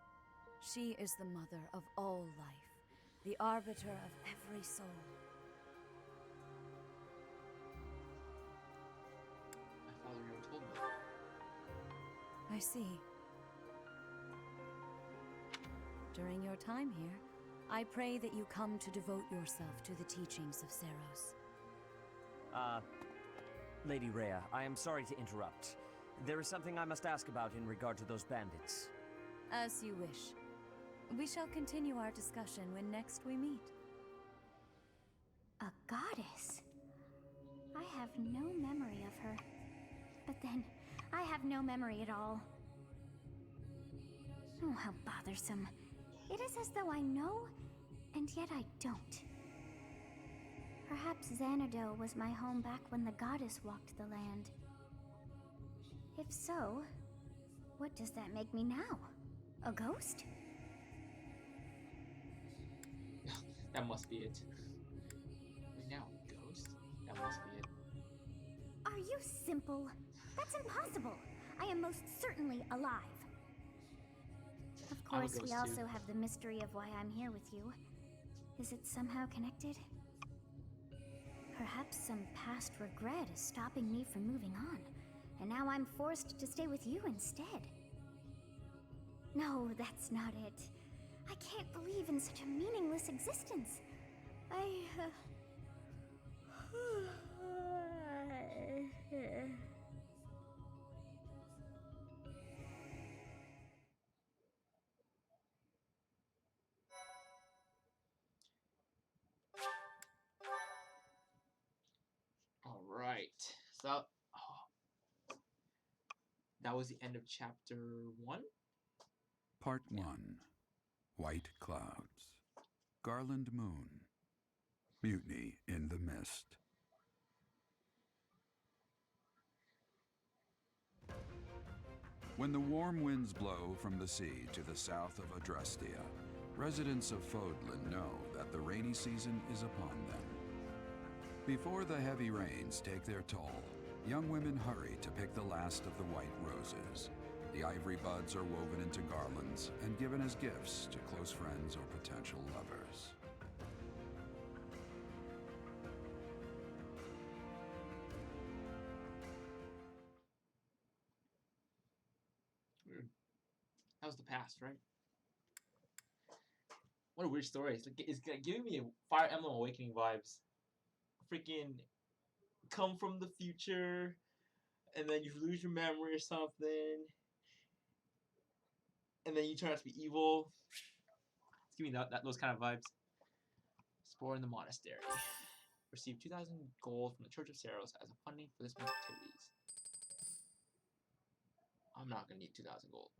She is the mother of all life, the arbiter of every soul. My father never told me. I see. During your time here, I pray that you come to devote yourself to the teachings of Seros. Lady Rhea, I am sorry to interrupt. There is something I must ask about in regard to those bandits. As you wish. We shall continue our discussion when next we meet. A goddess? I have no memory of her. But then, I have no memory at all. Oh, how bothersome. It is as though I know, and yet I don't. Perhaps Xanadu was my home back when the goddess walked the land. If so, what does that make me now? A ghost? That must be it. Wait, now, ghost? That must be it. Are you simple? That's impossible. I am most certainly alive. Of course, we also have the mystery of why I'm here with you. Is it somehow connected? Perhaps some past regret is stopping me from moving on, and now I'm forced to stay with you instead. No, that's not it. I can't believe in such a meaningless existence. All right. So that was the end of chapter 1. Part 1. White Clouds. Garland Moon. Mutiny in the Mist. When the warm winds blow from the sea to the south of Adrastia, residents of Fodlan know that the rainy season is upon them. Before the heavy rains take their toll, young women hurry to pick the last of the white roses. The ivory buds are woven into garlands and given as gifts to close friends or potential lovers. That was the past, right? What a weird story. It's giving me Fire Emblem Awakening vibes. Freaking come from the future, and then you lose your memory or something, and then you turn out to be evil. It's giving me those kind of vibes. Explore in the monastery. Receive 2,000 gold from the Church of Seros as a funding for this month's activities. I'm not gonna need 2,000 gold.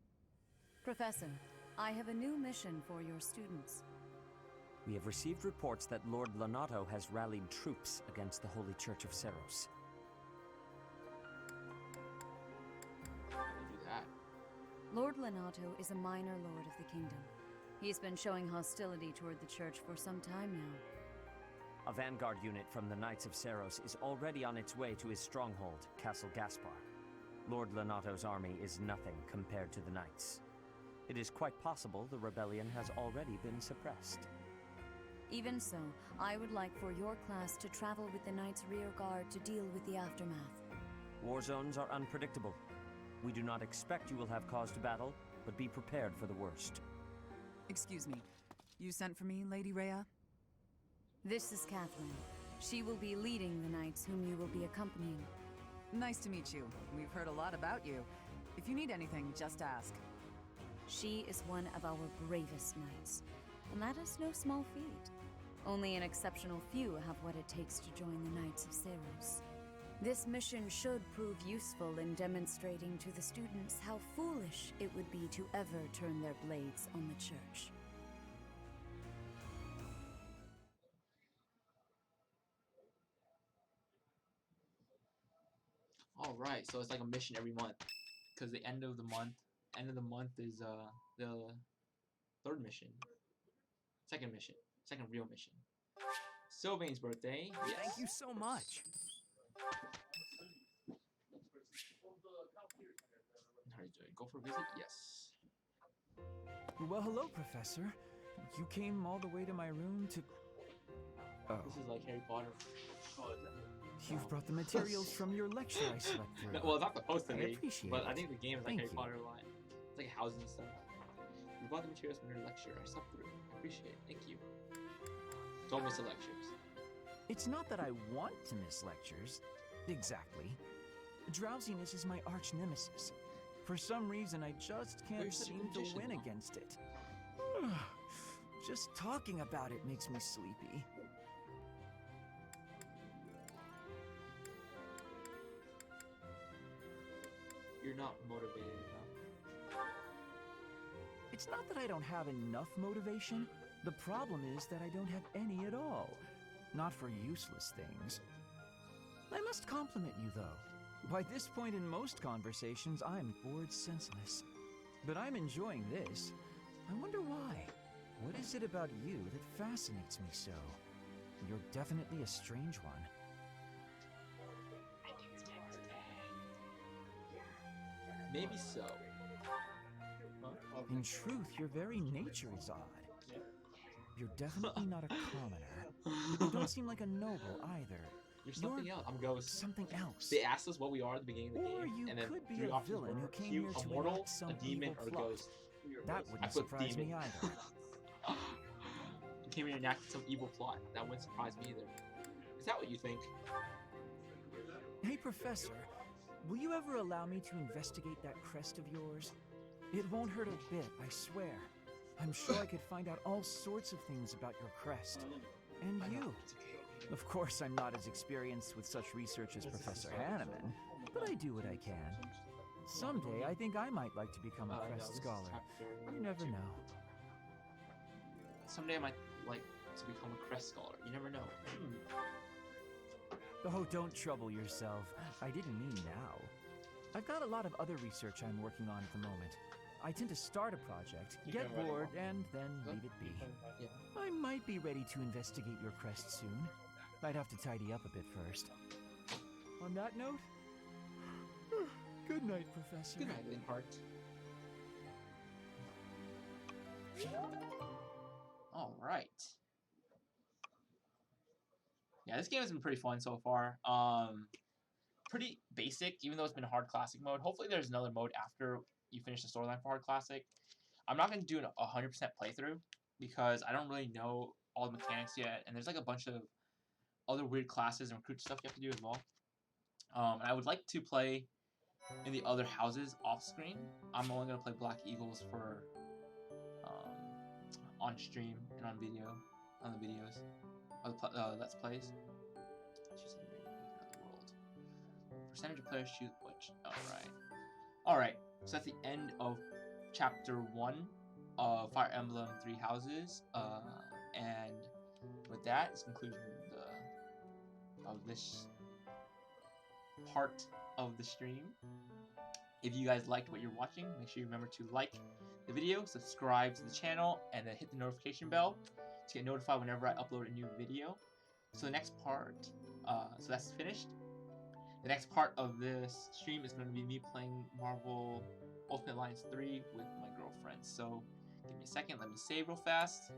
Professor, I have a new mission for your students. We have received reports that Lord Lonato has rallied troops against the Holy Church of Seros. Do that. Lord Lonato is a minor lord of the kingdom. He's been showing hostility toward the church for some time now. A vanguard unit from the Knights of Seros is already on its way to his stronghold, Castle Gaspar. Lord Lonato's army is nothing compared to the Knights. It is quite possible the rebellion has already been suppressed. Even so, I would like for your class to travel with the Knights' rear guard to deal with the aftermath. War zones are unpredictable. We do not expect you will have cause to battle, but be prepared for the worst. Excuse me. You sent for me, Lady Rhea? This is Catherine. She will be leading the Knights whom you will be accompanying. Nice to meet you. We've heard a lot about you. If you need anything, just ask. She is one of our bravest Knights, and that is no small feat. Only an exceptional few have what it takes to join the Knights of Seros. This mission should prove useful in demonstrating to the students how foolish it would be to ever turn their blades on the church. All right, so it's like a mission every month, because the end of the month is the third mission, second real mission. Sylvain's birthday. Yes. Thank you so much. How are you doing? Go for a visit? Yes. Well, hello, Professor. You came all the way to my room to... Oh. This is like Harry Potter. You've brought the materials from your lecture I slept through. Well, it's not supposed to be, I appreciate but it. I think the game is like Thank Harry you. Potter a lot. It's like housing and stuff. You bought the materials from your lecture. I slept through. I appreciate it. Thank you. Don't miss the lectures. It's not that I want to miss lectures. Exactly. Drowsiness is my arch nemesis. For some reason, I just can't seem to win against it. Just talking about it makes me sleepy. You're not motivated enough. It's not that I don't have enough motivation. The problem is that I don't have any at all. Not for useless things. I must compliment you, though. By this point in most conversations, I'm bored senseless. But I'm enjoying this. I wonder why. What is it about you that fascinates me so? You're definitely a strange one. Maybe so. In truth, your very nature is odd. You're definitely not a commoner, but you don't seem like a noble either. You're something else. I'm Ghost. Something else. They asked us what we are at the beginning of the Or game, you and then could be three a options villain were who came cute, here to a mortal, enact some a demon, evil or a plot. ghost. That wouldn't surprise me either. You came here and enacted some evil plot. That wouldn't surprise me either. Is that what you think? Hey, Professor, will you ever allow me to investigate that crest of yours? It won't hurt a bit, I swear. I'm sure I could find out all sorts of things about your crest. And you. Of course, I'm not as experienced with such research as Professor Hanneman, but I do what I can. Someday, I think I might like to become a crest scholar. You never know. Someday I might like to become a crest scholar. You never know. Oh, don't trouble yourself. I didn't mean now. I've got a lot of other research I'm working on at the moment. I tend to start a project, get bored, and then leave it be. I might be ready to investigate your crest soon. I'd have to tidy up a bit first. On that note, good night, Professor. Good night, Linhart. All right. Yeah, this game has been pretty fun so far. Pretty basic, even though it's been hard classic mode. Hopefully there's another mode after you finish the storyline for hard classic. I'm not going to do an 100% playthrough because I don't really know all the mechanics yet, and there's like a bunch of other weird classes and recruit stuff you have to do as well. And I would like to play in the other houses off screen. I'm only going to play Black Eagles for on stream and on video, on the videos, or the Let's Plays. Percentage of players choose which. Alright. So that's the end of chapter 1 of Fire Emblem 3 Houses. And with that, it's conclusion of this part of the stream. If you guys liked what you're watching, make sure you remember to like the video, subscribe to the channel, and then hit the notification bell to get notified whenever I upload a new video. So the next part, so that's finished. The next part of this stream is going to be me playing Marvel Ultimate Alliance 3 with my girlfriend. So give me a second, let me save real fast.